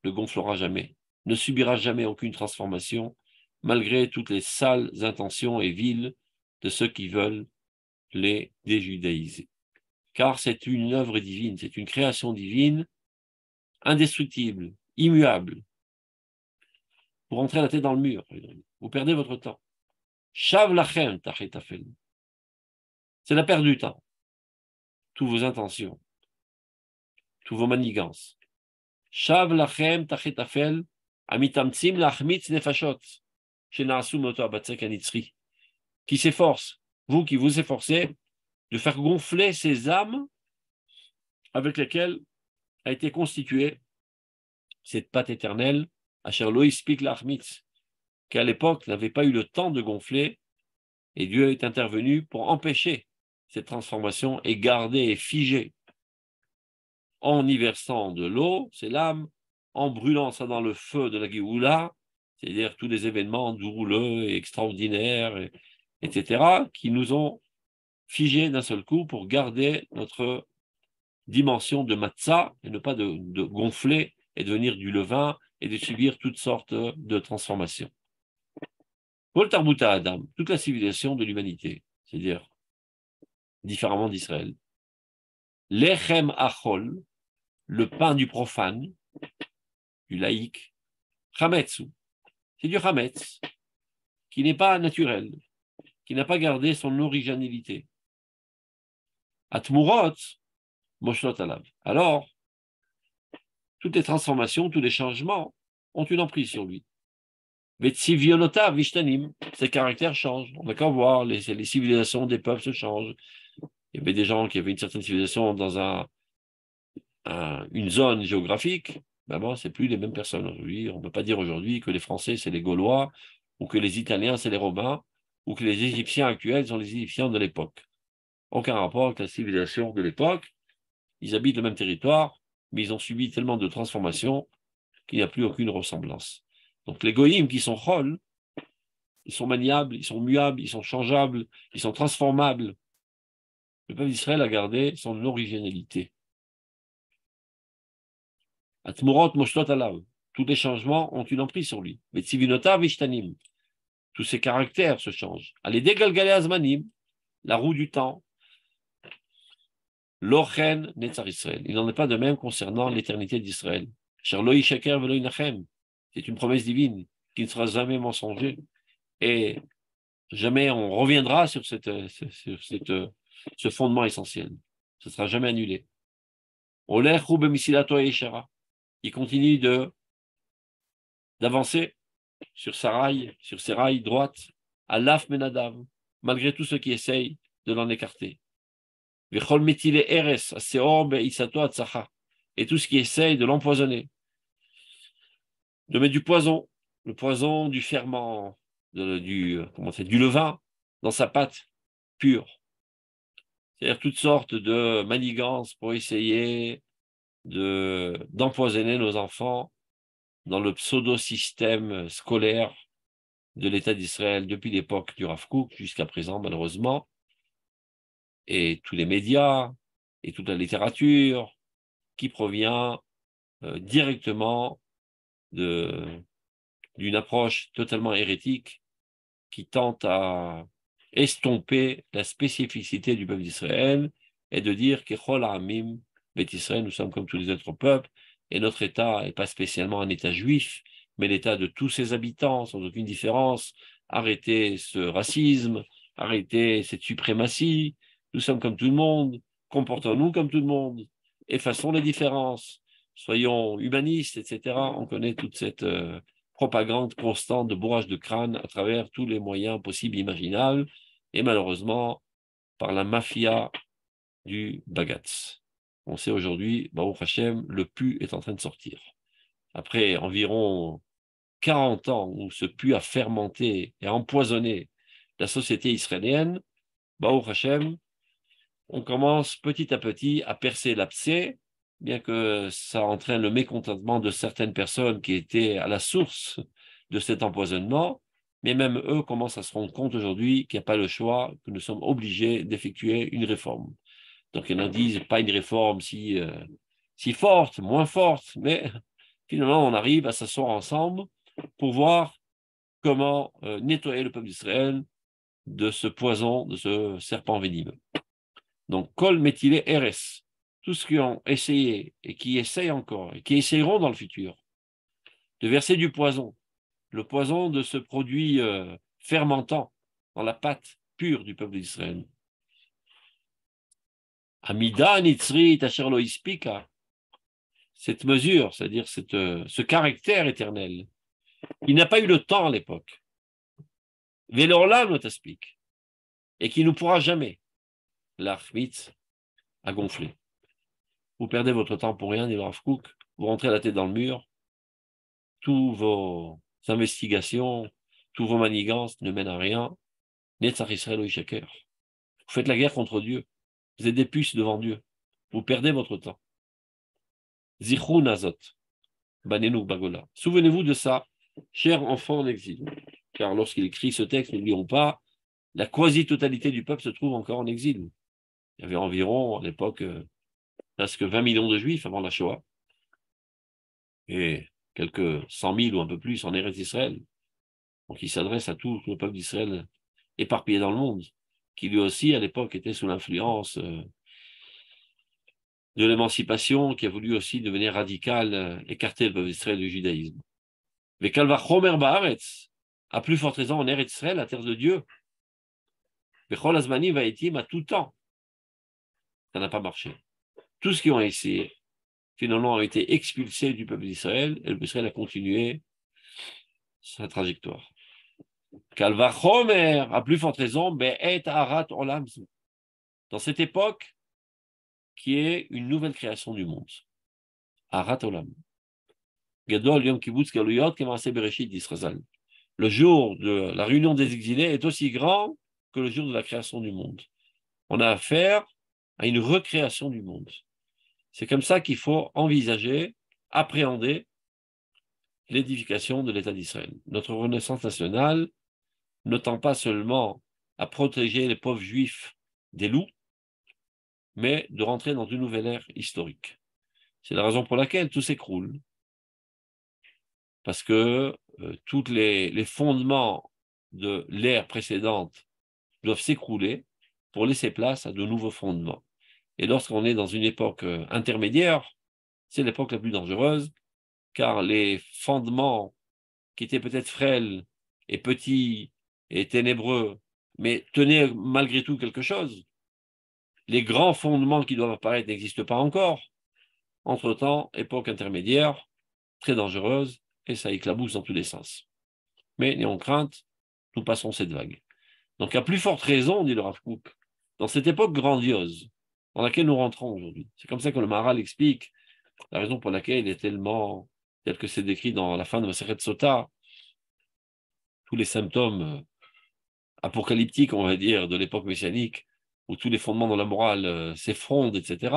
ne gonflera jamais, ne subira jamais aucune transformation, malgré toutes les sales intentions et viles de ceux qui veulent les déjudaïser. Car c'est une œuvre divine, c'est une création divine, indestructible, immuable. Vous rentrez la tête dans le mur, vous perdez votre temps. Shav lachem tachetafel. C'est la perte du temps. Toutes vos intentions, toutes vos manigances. Shav lachem tachetafel amitamtsim lachmitz nefashot. Qui s'efforce, vous qui vous efforcez, de faire gonfler ces âmes avec lesquelles a été constituée cette pâte éternelle, Asher lo ispik lachmitz, qui à l'époque n'avait pas eu le temps de gonfler, et Dieu est intervenu pour empêcher cette transformation et garder et figer, en y versant de l'eau, c'est l'âme, en brûlant ça dans le feu de la Géoula, c'est-à-dire tous les événements douloureux et extraordinaires, etc., qui nous ont figés d'un seul coup pour garder notre dimension de matzah et ne pas de gonfler et devenir du levain et de subir toutes sortes de transformations. Kol Tarbuta Adam, toute la civilisation de l'humanité, c'est-à-dire différemment d'Israël. Lechem Achol, le pain du profane, du laïc, Chametsu. C'est du Hametz, qui n'est pas naturel, qui n'a pas gardé son originalité. Atmurot, Moshlot Alav. Alors, toutes les transformations, tous les changements ont une emprise sur lui. Vetsivionotav Vishtanim, ses caractères changent. On va qu'en voir, les civilisations des peuples se changent. Il y avait des gens qui avaient une certaine civilisation dans une zone géographique. Ben bon, c'est plus les mêmes personnes aujourd'hui. On ne peut pas dire aujourd'hui que les Français, c'est les Gaulois, ou que les Italiens, c'est les Romains, ou que les Égyptiens actuels sont les Égyptiens de l'époque. Aucun rapport avec la civilisation de l'époque. Ils habitent le même territoire, mais ils ont subi tellement de transformations qu'il n'y a plus aucune ressemblance. Donc les goïms qui sont chol, ils sont maniables, ils sont muables, ils sont changeables, ils sont transformables. Le peuple d'Israël a gardé son originalité. Atmurot moshtot alav. Tous les changements ont une emprise sur lui. Mais tzivinotav ishtanim. Tous ses caractères se changent. Allez, dégalgalé azmanim, la roue du temps. Lochen netzar Israël. Il n'en est pas de même concernant l'éternité d'Israël. Sherloi shaker velo inachem. C'est une promesse divine qui ne sera jamais mensongère. Et jamais on reviendra sur ce fondement essentiel. Ce ne sera jamais annulé. Il continue d'avancer sur ses rails droites, à l'af menadav, malgré tous ceux qui essayent de l'en écarter. Et tout ce qui essaye de l'empoisonner, de mettre du poison, le poison du ferment, du levain dans sa pâte pure. C'est-à-dire toutes sortes de manigances pour essayer d'empoisonner nos enfants dans le pseudo-système scolaire de l'État d'Israël depuis l'époque du Rav Kook jusqu'à présent, malheureusement. Et tous les médias et toute la littérature qui provient directement d'une approche totalement hérétique qui tente à estomper la spécificité du peuple d'Israël et de dire que Chol Ha'amim, Bet Israël, nous sommes comme tous les autres peuples, et notre État n'est pas spécialement un État juif, mais l'État de tous ses habitants, sans aucune différence. Arrêtez ce racisme, arrêtez cette suprématie, nous sommes comme tout le monde, comportons-nous comme tout le monde, effaçons les différences, soyons humanistes, etc. On connaît toute cette propagande constante de bourrage de crâne à travers tous les moyens possibles et imaginables, et malheureusement par la mafia du bagatz. On sait aujourd'hui, Baruch Hashem, le pu est en train de sortir. Après environ 40 ans où ce pu a fermenté et empoisonné la société israélienne, Baruch Hashem, on commence petit à petit à percer l'abcès, bien que ça entraîne le mécontentement de certaines personnes qui étaient à la source de cet empoisonnement, mais même eux commencent à se rendre compte aujourd'hui qu'il n'y a pas le choix, que nous sommes obligés d'effectuer une réforme. Donc il y en a qui disent pas une réforme si forte, moins forte, mais finalement on arrive à s'asseoir ensemble pour voir comment nettoyer le peuple d'Israël de ce poison, de ce serpent venimeux. Donc Kol Méthylé RS, tous ceux qui ont essayé et qui essayent encore et qui essayeront dans le futur de verser du poison, le poison de ce produit fermentant dans la pâte pure du peuple d'Israël. Amida Nitzri Tasherlo Ispika, cette mesure, c'est-à-dire ce caractère éternel, il n'a pas eu le temps à l'époque. Velorla notaspik, et qui ne pourra jamais, l'Archmitz a gonflé. Vous perdez votre temps pour rien, dit le Rav Kook, vous rentrez la tête dans le mur, tous vos investigations, tous vos manigances ne mènent à rien. Netzach Israël ou Ishaker. Vous faites la guerre contre Dieu. Vous êtes des puces devant Dieu. Vous perdez votre temps. Zichru Nazot, Banenu Bagola. Souvenez-vous de ça, cher enfant en exil. Car lorsqu'il écrit ce texte, n'oublions pas, la quasi-totalité du peuple se trouve encore en exil. Il y avait environ, à l'époque, presque 20 millions de juifs avant la Shoah. Et quelques 100 000 ou un peu plus en Eretz Israël. Donc il s'adresse à tout le peuple d'Israël éparpillé dans le monde, qui lui aussi, à l'époque, était sous l'influence de l'émancipation, qui a voulu aussi devenir radical, écarter le peuple d'Israël du judaïsme. Mais Kalva Chomer Baaretz, à plus forte raison en Eretz Israël, la terre de Dieu. Bechol Azmani Vaetim à tout temps. Ça n'a pas marché. Tous ceux qui ont essayé, finalement, ont été expulsés du peuple d'Israël, et le peuple d'Israël a continué sa trajectoire. Kalva Chomer, à plus forte raison, Be'et Arat Olam. dans cette époque qui est une nouvelle création du monde. Arat Olam. Gadol Yom Kibbutz Galuyot Kemaaseh Bereshit d'Israël. Le jour de la réunion des exilés est aussi grand que le jour de la création du monde. On a affaire à une recréation du monde. C'est comme ça qu'il faut envisager, appréhender l'édification de l'État d'Israël. Notre renaissance nationale ne tend pas seulement à protéger les pauvres juifs des loups, mais de rentrer dans une nouvelle ère historique. C'est la raison pour laquelle tout s'écroule. Parce que tous les fondements de l'ère précédente doivent s'écrouler pour laisser place à de nouveaux fondements. Et lorsqu'on est dans une époque intermédiaire, c'est l'époque la plus dangereuse, car les fondements qui étaient peut-être frêles et petits et ténébreux, mais tenaient malgré tout quelque chose, les grands fondements qui doivent apparaître n'existent pas encore. Entre-temps, époque intermédiaire, très dangereuse, et ça éclabousse dans tous les sens. Mais n'ayons crainte, nous passons cette vague. Donc, à plus forte raison, dit le Rav Kook, dans cette époque grandiose dans laquelle nous rentrons aujourd'hui. C'est comme ça que le Maharal explique la raison pour laquelle il est tellement, tel que c'est décrit dans la fin de Masechet Sota, tous les symptômes apocalyptiques, on va dire, de l'époque messianique, où tous les fondements de la morale s'effondrent, etc.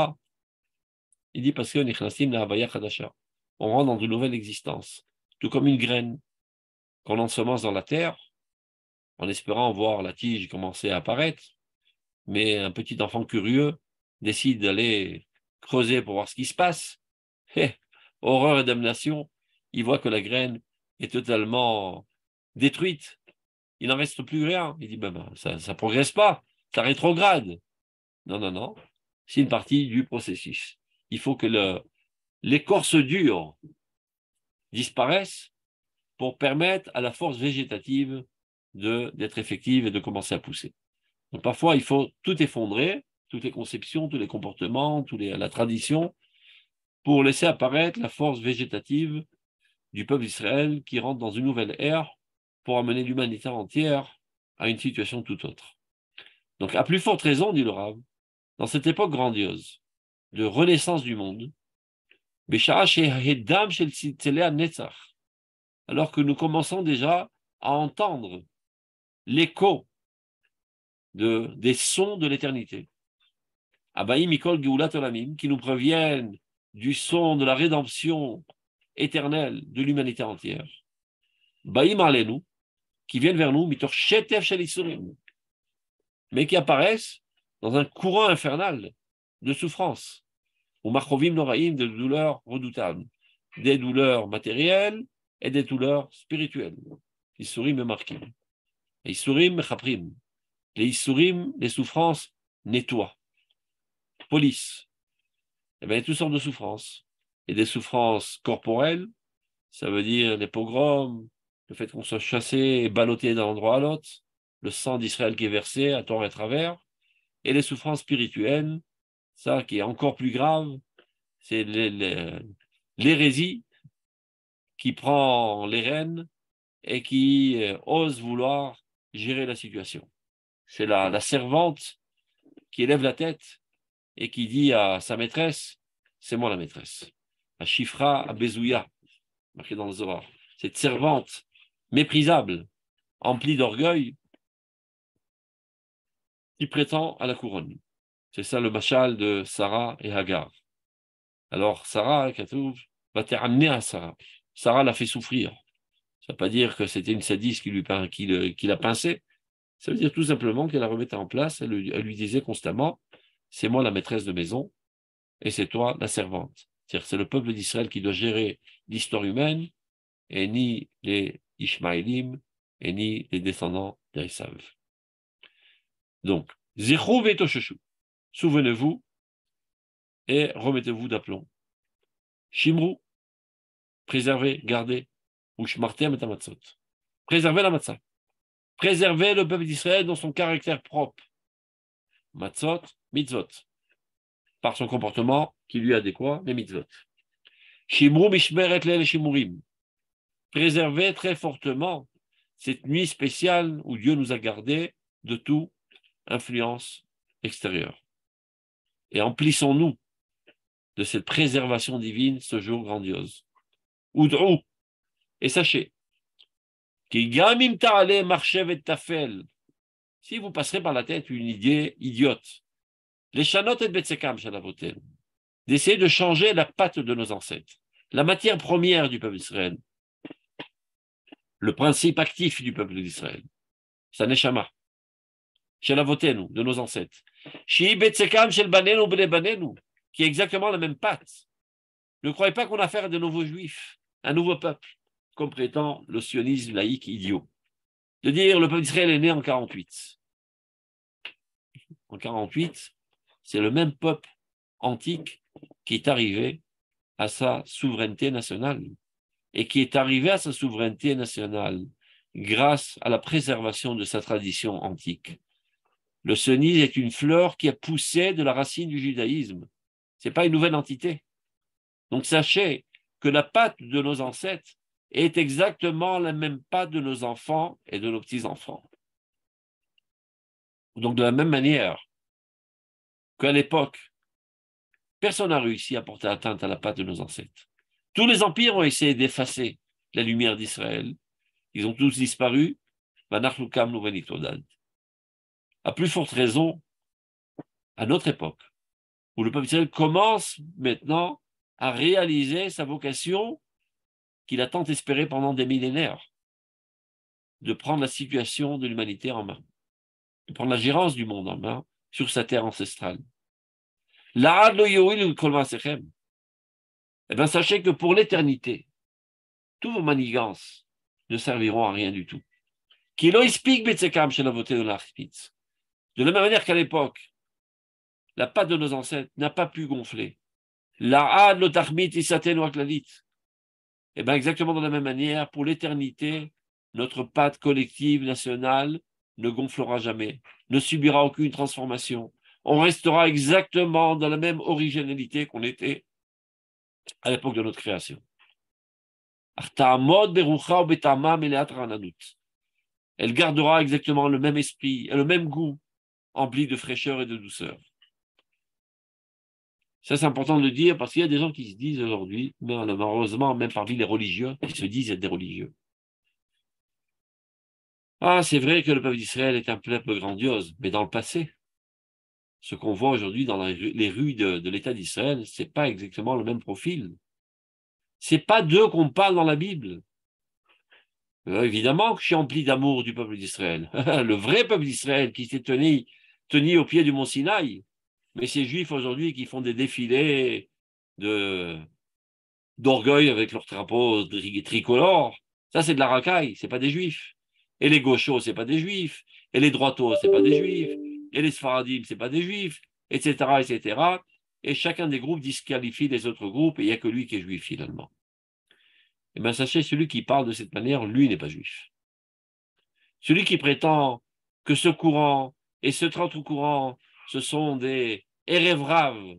Il dit parce que Nichnasim la Havaya Chadasha. On rentre dans une nouvelle existence, tout comme une graine qu'on ensemence dans la terre, en espérant voir la tige commencer à apparaître, mais un petit enfant curieux décide d'aller creuser pour voir ce qui se passe. Et, horreur et damnation, il voit que la graine est totalement détruite. Il n'en reste plus rien. Il dit, ça ne progresse pas, ça rétrograde. Non, non, non, c'est une partie du processus. Il faut que l'écorce dure disparaisse pour permettre à la force végétative d'être effective et de commencer à pousser. Donc parfois, il faut tout effondrer, toutes les conceptions, tous les comportements, la tradition, pour laisser apparaître la force végétative du peuple d'Israël qui rentre dans une nouvelle ère pour amener l'humanité entière à une situation tout autre. Donc à plus forte raison, dit le Rav, dans cette époque grandiose de renaissance du monde, alors que nous commençons déjà à entendre l'écho des sons de l'éternité, Abaïm Mikol Geulat Olamim, qui nous proviennent du son de la rédemption éternelle de l'humanité entière, Baïm Alenu, qui viennent vers nous, Mitor Shetef Shel Isurim, mais qui apparaissent dans un courant infernal de souffrance, ou Machrovim Noraïm, de douleurs redoutables, des douleurs matérielles et des douleurs spirituelles. Isurim et Markim. Isurim Chaprim. Les Isurim, les souffrances, nettoient, polissent. Eh bien, il y a toutes sortes de souffrances. Et des souffrances corporelles, ça veut dire les pogroms, le fait qu'on soit chassé et ballotté d'un endroit à l'autre, le sang d'Israël qui est versé à tort et à travers, et les souffrances spirituelles, ça qui est encore plus grave, c'est l'hérésie qui prend les rênes et qui ose vouloir gérer la situation. C'est la servante qui élève la tête et qui dit à sa maîtresse, c'est moi la maîtresse. À Shifra, à Bezouya, marqué dans le Zohar. Cette servante méprisable, emplie d'orgueil, qui prétend à la couronne. C'est ça le machal de Sarah et Hagar. Alors Sarah, Katouf, va t'amener à Sarah. Sarah l'a fait souffrir. Ça ne veut pas dire que c'était une sadiste qui l'a pincée. Ça veut dire tout simplement qu'elle la remettait en place. Elle lui disait constamment, c'est moi la maîtresse de maison et c'est toi la servante. C'est-à-dire c'est le peuple d'Israël qui doit gérer l'histoire humaine et ni les Ishmaélim et ni les descendants d'Esav. Donc, Zechou vetosheshu. Souvenez-vous et remettez-vous d'aplomb. Shimru, préservez, gardez, ou shmartem et amatzot. Préservez la matzah. Préservez le peuple d'Israël dans son caractère propre. Matzot, mitzvot. Par son comportement qui lui est adéquat, les mitzvot. Shimru mishmeret lel shimurim. Préservez très fortement cette nuit spéciale où Dieu nous a gardés de toute influence extérieure. et emplissons-nous de cette préservation divine ce jour grandiose. Ud'u, et sachez, si vous passerez par la tête une idée idiote, les chanot et betsekam shalavotel, d'essayer de changer la patte de nos ancêtres, la matière première du peuple d'Israël, le principe actif du peuple d'Israël, sa neshama, shalavotenu, de nos ancêtres, shi betsekam shel banenu bnei banenu, qui est exactement la même patte. Ne croyez pas qu'on a affaire à de nouveaux juifs, un nouveau peuple, comme prétend le sionisme laïque idiot. De dire le peuple d'Israël est né en 48. En 48, c'est le même peuple antique qui est arrivé à sa souveraineté nationale et qui est arrivé à sa souveraineté nationale grâce à la préservation de sa tradition antique. Le sionisme est une fleur qui a poussé de la racine du judaïsme. Ce n'est pas une nouvelle entité. Donc sachez que la patte de nos ancêtres est exactement la même patte de nos enfants et de nos petits-enfants. Donc de la même manière qu'à l'époque, personne n'a réussi à porter atteinte à la patte de nos ancêtres. Tous les empires ont essayé d'effacer la lumière d'Israël. Ils ont tous disparu. À plus forte raison, à notre époque, où le peuple d'Israël commence maintenant à réaliser sa vocation qu'il a tant espérée pendant des millénaires, de prendre la situation de l'humanité en main, de prendre la gérance du monde en main sur sa terre ancestrale. Eh bien, sachez que pour l'éternité, tous vos manigances ne serviront à rien du tout. De la même manière qu'à l'époque, la patte de nos ancêtres n'a pas pu gonfler. Eh bien, exactement de la même manière, pour l'éternité, notre patte collective nationale ne gonflera jamais, ne subira aucune transformation. On restera exactement dans la même originalité qu'on était à l'époque de notre création. Elle gardera exactement le même esprit et le même goût, empli de fraîcheur et de douceur. Ça, c'est important de le dire parce qu'il y a des gens qui se disent aujourd'hui, malheureusement, même parmi les religieux, qui se disent être des religieux. Ah, c'est vrai que le peuple d'Israël est un peuple grandiose, mais dans le passé, ce qu'on voit aujourd'hui dans les rues de l'État d'Israël, ce n'est pas exactement le même profil. Ce n'est pas d'eux qu'on parle dans la Bible. Évidemment que je suis empli d'amour du peuple d'Israël. Le vrai peuple d'Israël qui s'est tenu au pied du mont Sinaï. Mais ces juifs aujourd'hui qui font des défilés d'orgueil avec leur drapeau tricolore, ça c'est de la racaille, c'est pas des juifs. Et les gauchos, c'est pas des juifs. Et les droitos, c'est pas des juifs. Et les sfaradim, c'est pas des juifs, etc., etc. Et chacun des groupes disqualifie les autres groupes et il n'y a que lui qui est juif finalement. Eh bien, sachez, celui qui parle de cette manière, lui n'est pas juif. Celui qui prétend que ce courant et ce contre-courant, ce sont des érevraves,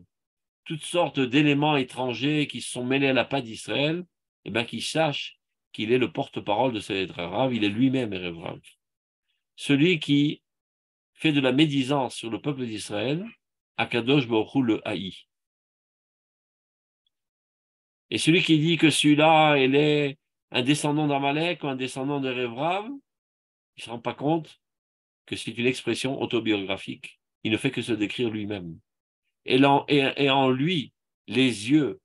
toutes sortes d'éléments étrangers qui se sont mêlés à la patte d'Israël, eh bien, qu'il sache qu'il est le porte-parole de cet érevraves, il est lui-même érevrave. Celui qui fait de la médisance sur le peuple d'Israël, Akadosh Baruch Hu le haït. Et celui qui dit que celui-là, il est un descendant d'Amalek ou un descendant de Révrav, il ne se rend pas compte que c'est une expression autobiographique. Il ne fait que se décrire lui-même. Et en lui, les yeux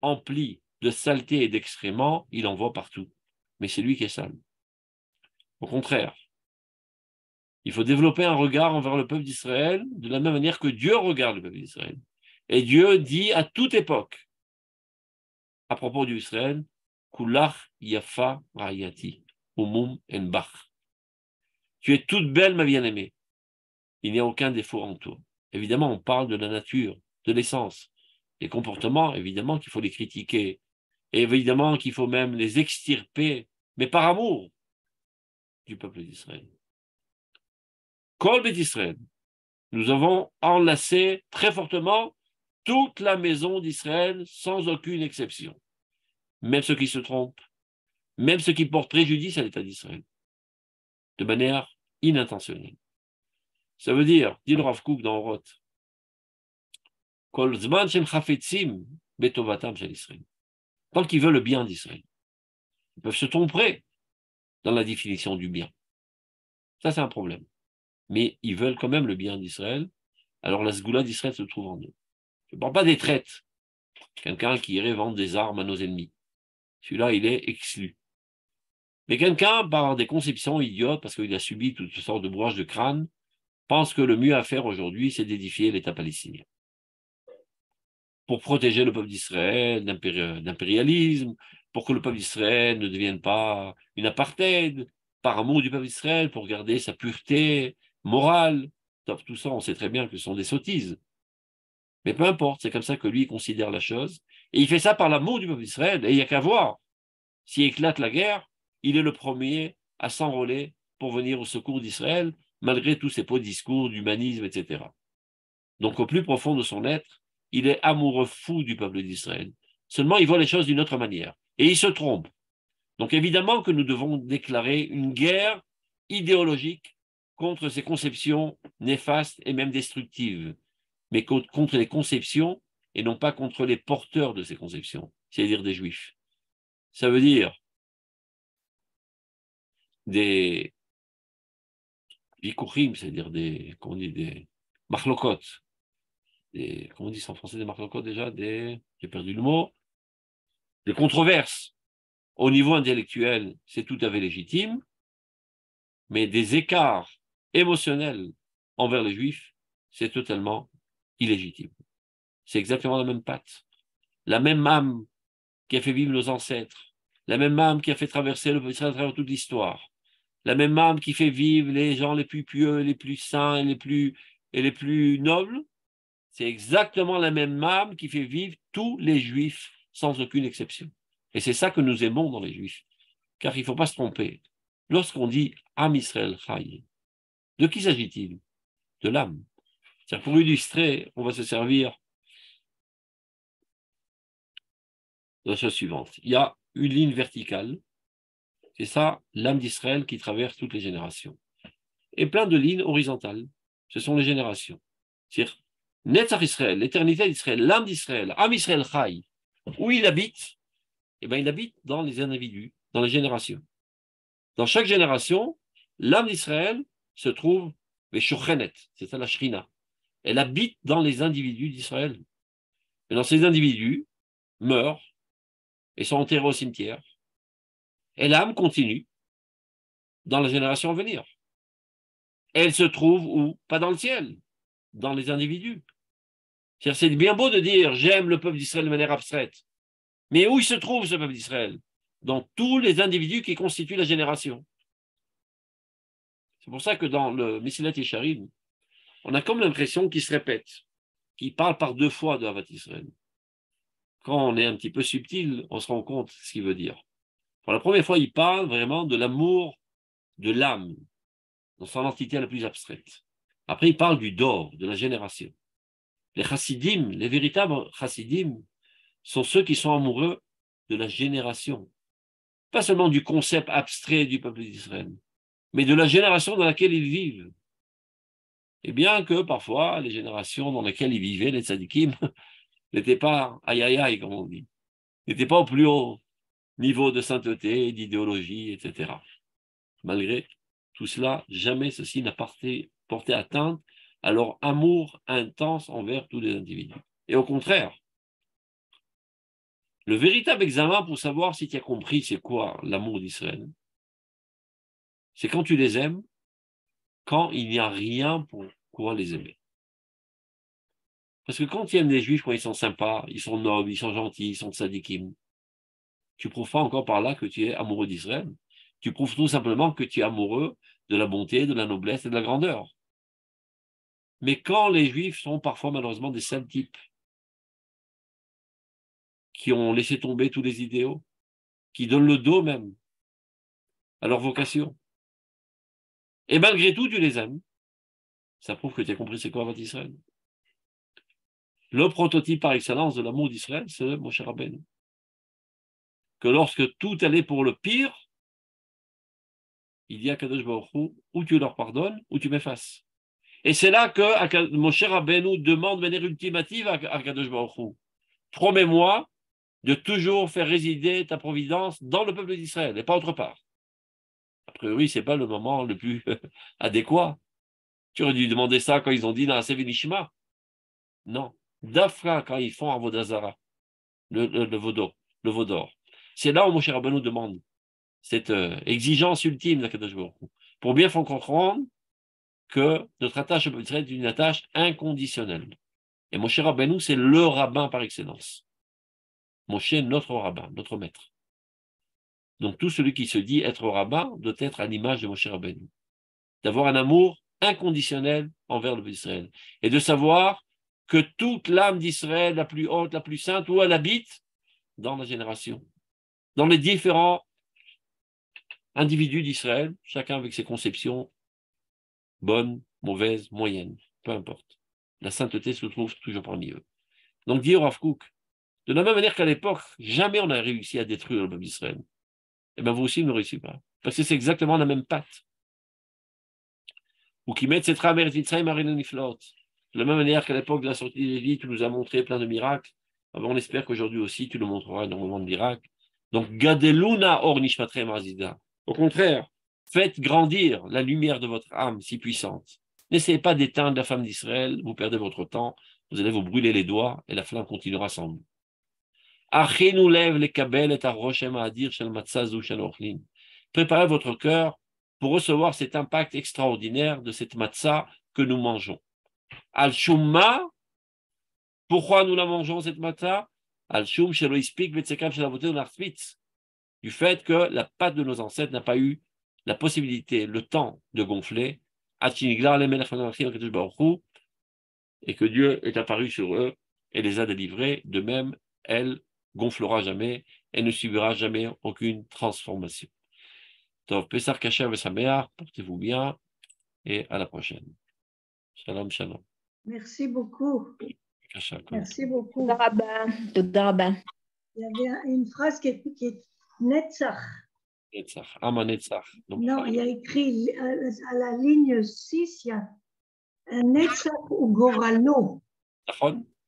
emplis de saleté et d'excréments, il en voit partout. Mais c'est lui qui est sale. Au contraire, il faut développer un regard envers le peuple d'Israël de la même manière que Dieu regarde le peuple d'Israël. Et Dieu dit à toute époque, à propos d'Israël, Kulach Yafa Rayati, Umum Enbach. Tu es toute belle, ma bien-aimée. Il n'y a aucun défaut en toi. Évidemment, on parle de la nature, de l'essence. Les comportements, évidemment qu'il faut les critiquer. Et évidemment qu'il faut même les extirper, mais par amour du peuple d'Israël. Kol Bet Israël, nous avons enlacé très fortement toute la maison d'Israël sans aucune exception. Même ceux qui se trompent, même ceux qui portent préjudice à l'État d'Israël, de manière inintentionnelle. Ça veut dire, dit le Rav Kook dans Oroth, Tant qu'ils veulent le bien d'Israël. Ils peuvent se tromper dans la définition du bien. Ça, c'est un problème. Mais ils veulent quand même le bien d'Israël. Alors la Sgoula d'Israël se trouve en eux. Je ne parle pas des traites. Quelqu'un qui irait vendre des armes à nos ennemis. Celui-là, il est exclu. Mais quelqu'un, par des conceptions idiotes, parce qu'il a subi toutes sortes de brouages de crâne, pense que le mieux à faire aujourd'hui, c'est d'édifier l'État palestinien. Pour protéger le peuple d'Israël d'impérialisme, pour que le peuple d'Israël ne devienne pas une apartheid, par amour du peuple d'Israël, pour garder sa pureté morale. Tout ça, on sait très bien que ce sont des sottises. Mais peu importe, c'est comme ça que lui il considère la chose. Et il fait ça par l'amour du peuple d'Israël. Et il n'y a qu'à voir. S'il éclate la guerre, il est le premier à s'enrôler pour venir au secours d'Israël, malgré tous ses beaux discours d'humanisme, etc. Donc, au plus profond de son être, il est amoureux fou du peuple d'Israël. Seulement, il voit les choses d'une autre manière. Et il se trompe. Donc, évidemment que nous devons déclarer une guerre idéologique contre ces conceptions néfastes et même destructives, mais contre les conceptions et non pas contre les porteurs de ces conceptions, c'est-à-dire des juifs. Ça veut dire des vikurim, c'est-à-dire des marlokot, comment on dit ça en français, des marlokot déjà, j'ai perdu le mot, des controverses. Au niveau intellectuel, c'est tout à fait légitime, mais des écarts émotionnels envers les juifs, c'est totalement illégitime. C'est exactement la même patte. La même âme qui a fait vivre nos ancêtres, la même âme qui a fait traverser le peuple d'Israël à travers toute l'histoire, la même âme qui fait vivre les gens les plus pieux, les plus saints et les plus nobles, c'est exactement la même âme qui fait vivre tous les juifs sans aucune exception. Et c'est ça que nous aimons dans les juifs. Car il ne faut pas se tromper. Lorsqu'on dit Am Israël Chai, de qui s'agit-il? De l'âme. Pour illustrer, on va se servir de la chose suivante. Il y a une ligne verticale, c'est ça, l'âme d'Israël qui traverse toutes les générations. Et plein de lignes horizontales, ce sont les générations. C'est-à-dire, Netzach Israël, l'éternité d'Israël, l'âme d'Israël, Am Israël Chai, où il habite, eh bien, il habite dans les individus, dans les générations. Dans chaque génération, l'âme d'Israël se trouve, c'est ça la Shrina. Elle habite dans les individus d'Israël. Et dans ces individus, meurent et sont enterrés au cimetière. Et l'âme continue dans la génération à venir. Elle se trouve où? Pas dans le ciel, dans les individus. C'est bien beau de dire j'aime le peuple d'Israël de manière abstraite. Mais où il se trouve ce peuple d'Israël? Dans tous les individus qui constituent la génération. C'est pour ça que dans le Mesilat Yesharim, on a comme l'impression qu'il se répète, qu'il parle par deux fois de Havat Israël. Quand on est un petit peu subtil, on se rend compte ce qu'il veut dire. Pour la première fois, il parle vraiment de l'amour de l'âme, dans son entité la plus abstraite. Après, il parle du dor, de la génération. Les chassidim, les véritables chassidim, sont ceux qui sont amoureux de la génération. Pas seulement du concept abstrait du peuple d'Israël, mais de la génération dans laquelle ils vivent. Et bien que parfois, les générations dans lesquelles ils vivaient, les tzadikim, n'étaient pas aïe aïe aïe, comme on dit, n'étaient pas au plus haut niveau de sainteté, d'idéologie, etc. Malgré tout cela, jamais ceci n'a porté atteinte à leur amour intense envers tous les individus. Et au contraire, le véritable examen pour savoir si tu as compris c'est quoi l'amour d'Israël, c'est quand tu les aimes, quand il n'y a rien pour quoi les aimer. Parce que quand tu aimes les Juifs, quand ils sont sympas, ils sont nobles, ils sont gentils, ils sont tzadikim, tu prouves pas encore par là que tu es amoureux d'Israël. Tu prouves tout simplement que tu es amoureux de la bonté, de la noblesse et de la grandeur. Mais quand les Juifs sont parfois malheureusement des sales types, qui ont laissé tomber tous les idéaux, qui donnent le dos même à leur vocation, et malgré tout tu les aimes, ça prouve que tu as compris c'est quoi votre Israël. Le prototype par excellence de l'amour d'Israël, c'est Moshe Rabbeinu. Que lorsque tout allait pour le pire, il dit à Kadosh Baruch Hu, ou tu leur pardonnes, ou tu m'effaces. Et c'est là que Moshe Rabbeinu demande de manière ultimative à Kadosh Baruch Hu, promets-moi de toujours faire résider ta providence dans le peuple d'Israël et pas autre part. A priori, ce n'est pas le moment le plus adéquat. Tu aurais dû demander ça quand ils ont dit dans la Sevinishma. Non. D'Afra, quand ils font Avodazara, le Vaudor. C'est là où Moshe Rabbeinu demande cette exigence ultime d'Akadosh Baruch Hu, pour bien faire comprendre que notre attache au peuple d'Israël est une attache inconditionnelle. Et Moshe Rabbeinu, c'est le rabbin par excellence. Moshe, notre rabbin, notre maître. Donc tout celui qui se dit être rabbin doit être à l'image de Moshe Rabbeinu. D'avoir un amour inconditionnel envers le peuple d'Israël. Et de savoir que toute l'âme d'Israël, la plus haute, la plus sainte, où elle habite, dans la génération. Dans les différents individus d'Israël, chacun avec ses conceptions bonnes, mauvaises, moyennes, peu importe. La sainteté se trouve toujours parmi eux. Donc, dit Rav Kook, de la même manière qu'à l'époque, jamais on n'a réussi à détruire le peuple d'Israël. Et bien vous aussi, vous ne réussissez pas. Parce que c'est exactement la même patte. Ou qui met cette ramère de la même manière qu'à l'époque de la sortie d'Égypte, tu nous as montré plein de miracles. Alors on espère qu'aujourd'hui aussi, tu nous montreras énormément de miracles. Donc, Gadeluna or nishmatre marzida. Au contraire, faites grandir la lumière de votre âme si puissante. N'essayez pas d'éteindre la femme d'Israël, vous perdez votre temps, vous allez vous brûler les doigts et la flamme continuera sans vous. Préparez votre cœur pour recevoir cet impact extraordinaire de cette matzah que nous mangeons. Al-Shumma, pourquoi nous la mangeons cette matzah? Al-Shum, du fait que la pâte de nos ancêtres n'a pas eu la possibilité, le temps de gonfler, et que Dieu est apparu sur eux et les a délivrés. De même, elle gonflera jamais et ne subira jamais aucune transformation. Donc, Pessar Kacher Vesameach, portez-vous bien et à la prochaine. Shalom, shalom. Merci beaucoup. Merci beaucoup. תודה רבה. תודה רבה. Il y avait une phrase qui est Netzach. Netzach, Ama Netzach. Non, il y a écrit à la ligne 6, il y a un Netzach ou Goralo.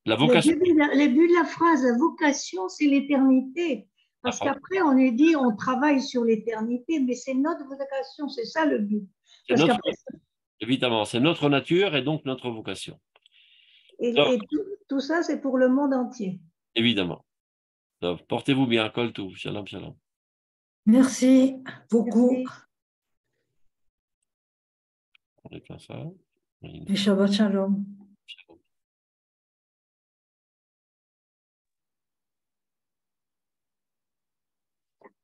La vocation. Le but de la phrase, la vocation, c'est l'éternité. Parce qu'après, on est dit, on travaille sur l'éternité, mais c'est notre vocation, c'est ça le but. Évidemment, c'est notre nature et donc notre vocation. Et tout ça, c'est pour le monde entier. Évidemment. Donc, portez-vous bien, Kol Tov. Shalom, shalom. Merci beaucoup. Merci. On éteint ça. Et Shabbat Shalom.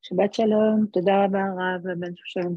שבת שלום, תודה רבה הרב בן שושן.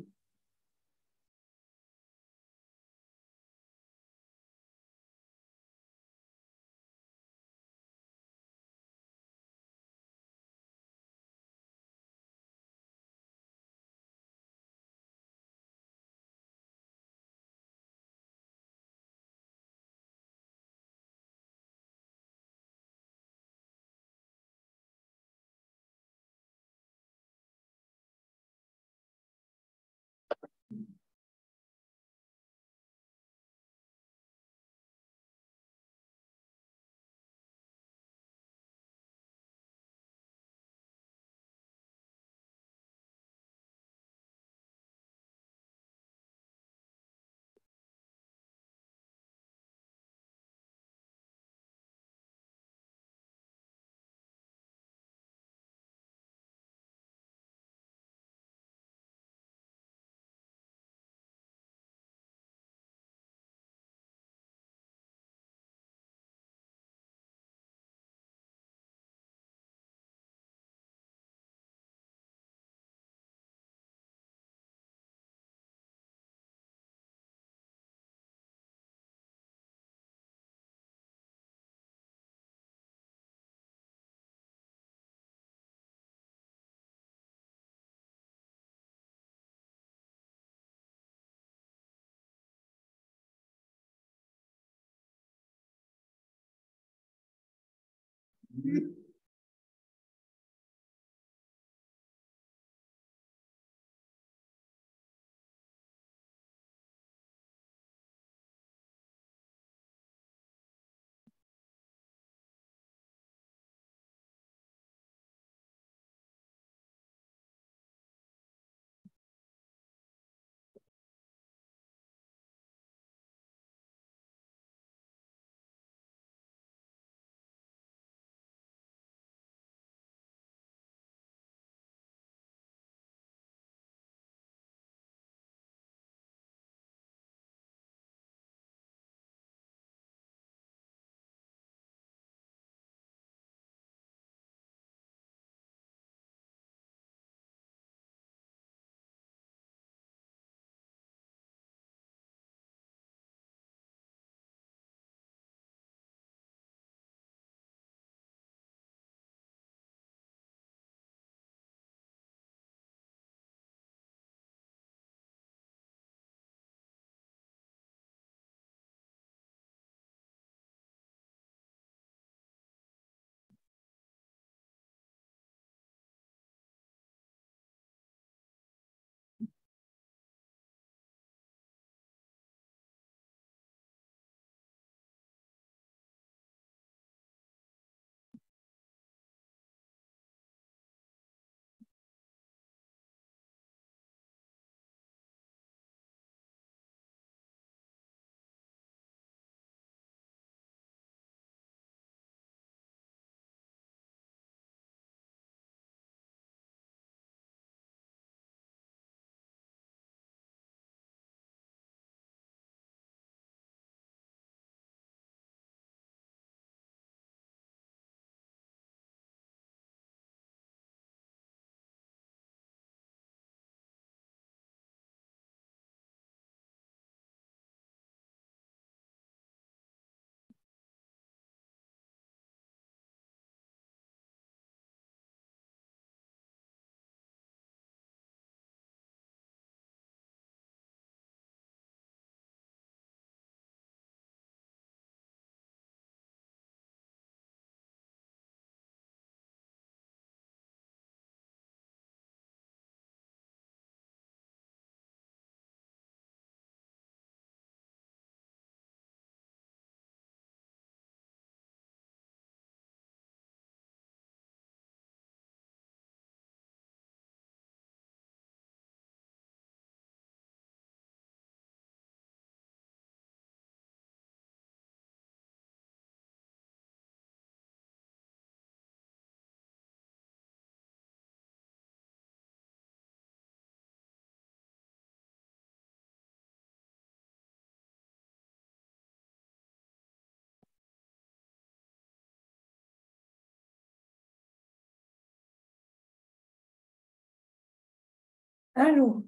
Allô?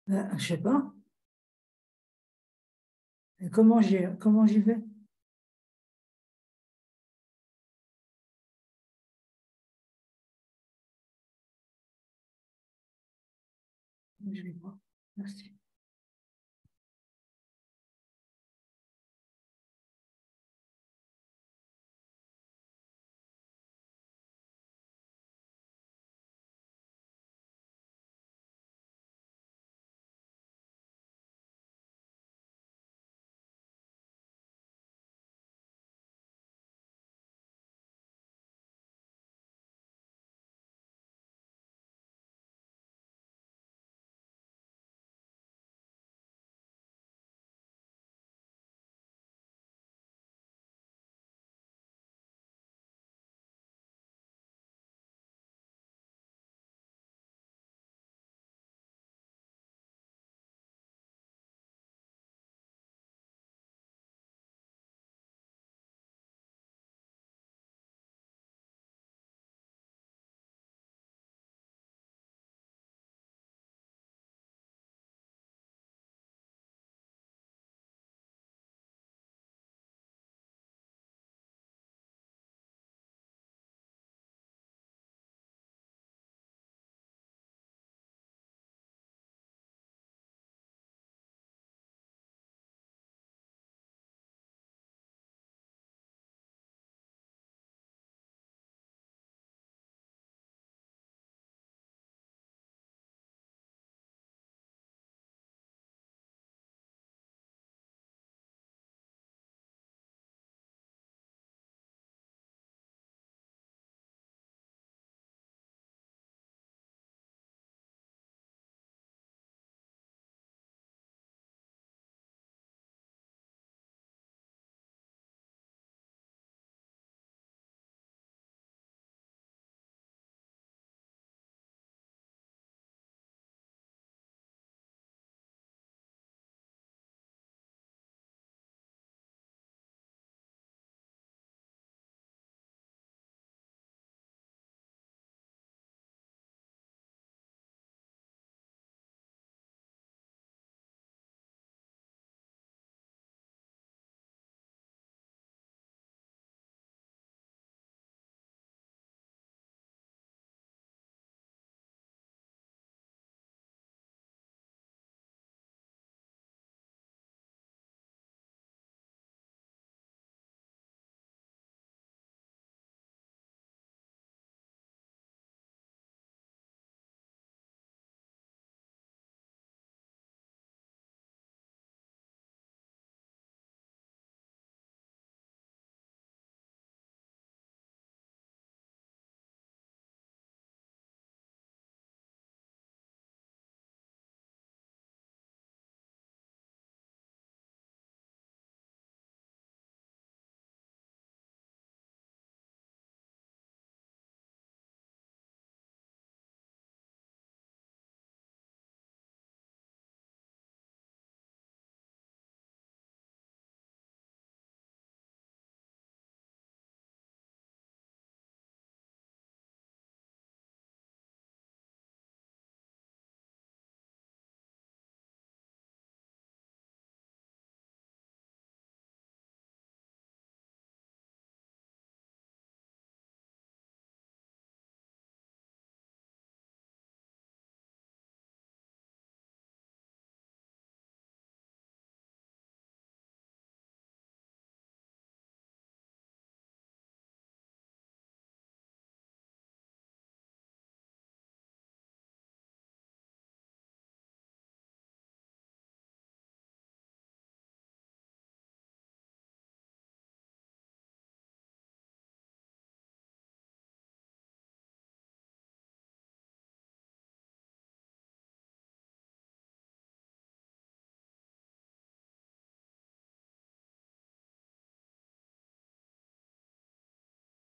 Je sais pas. Et comment j'y vais? Je vais voir. Merci.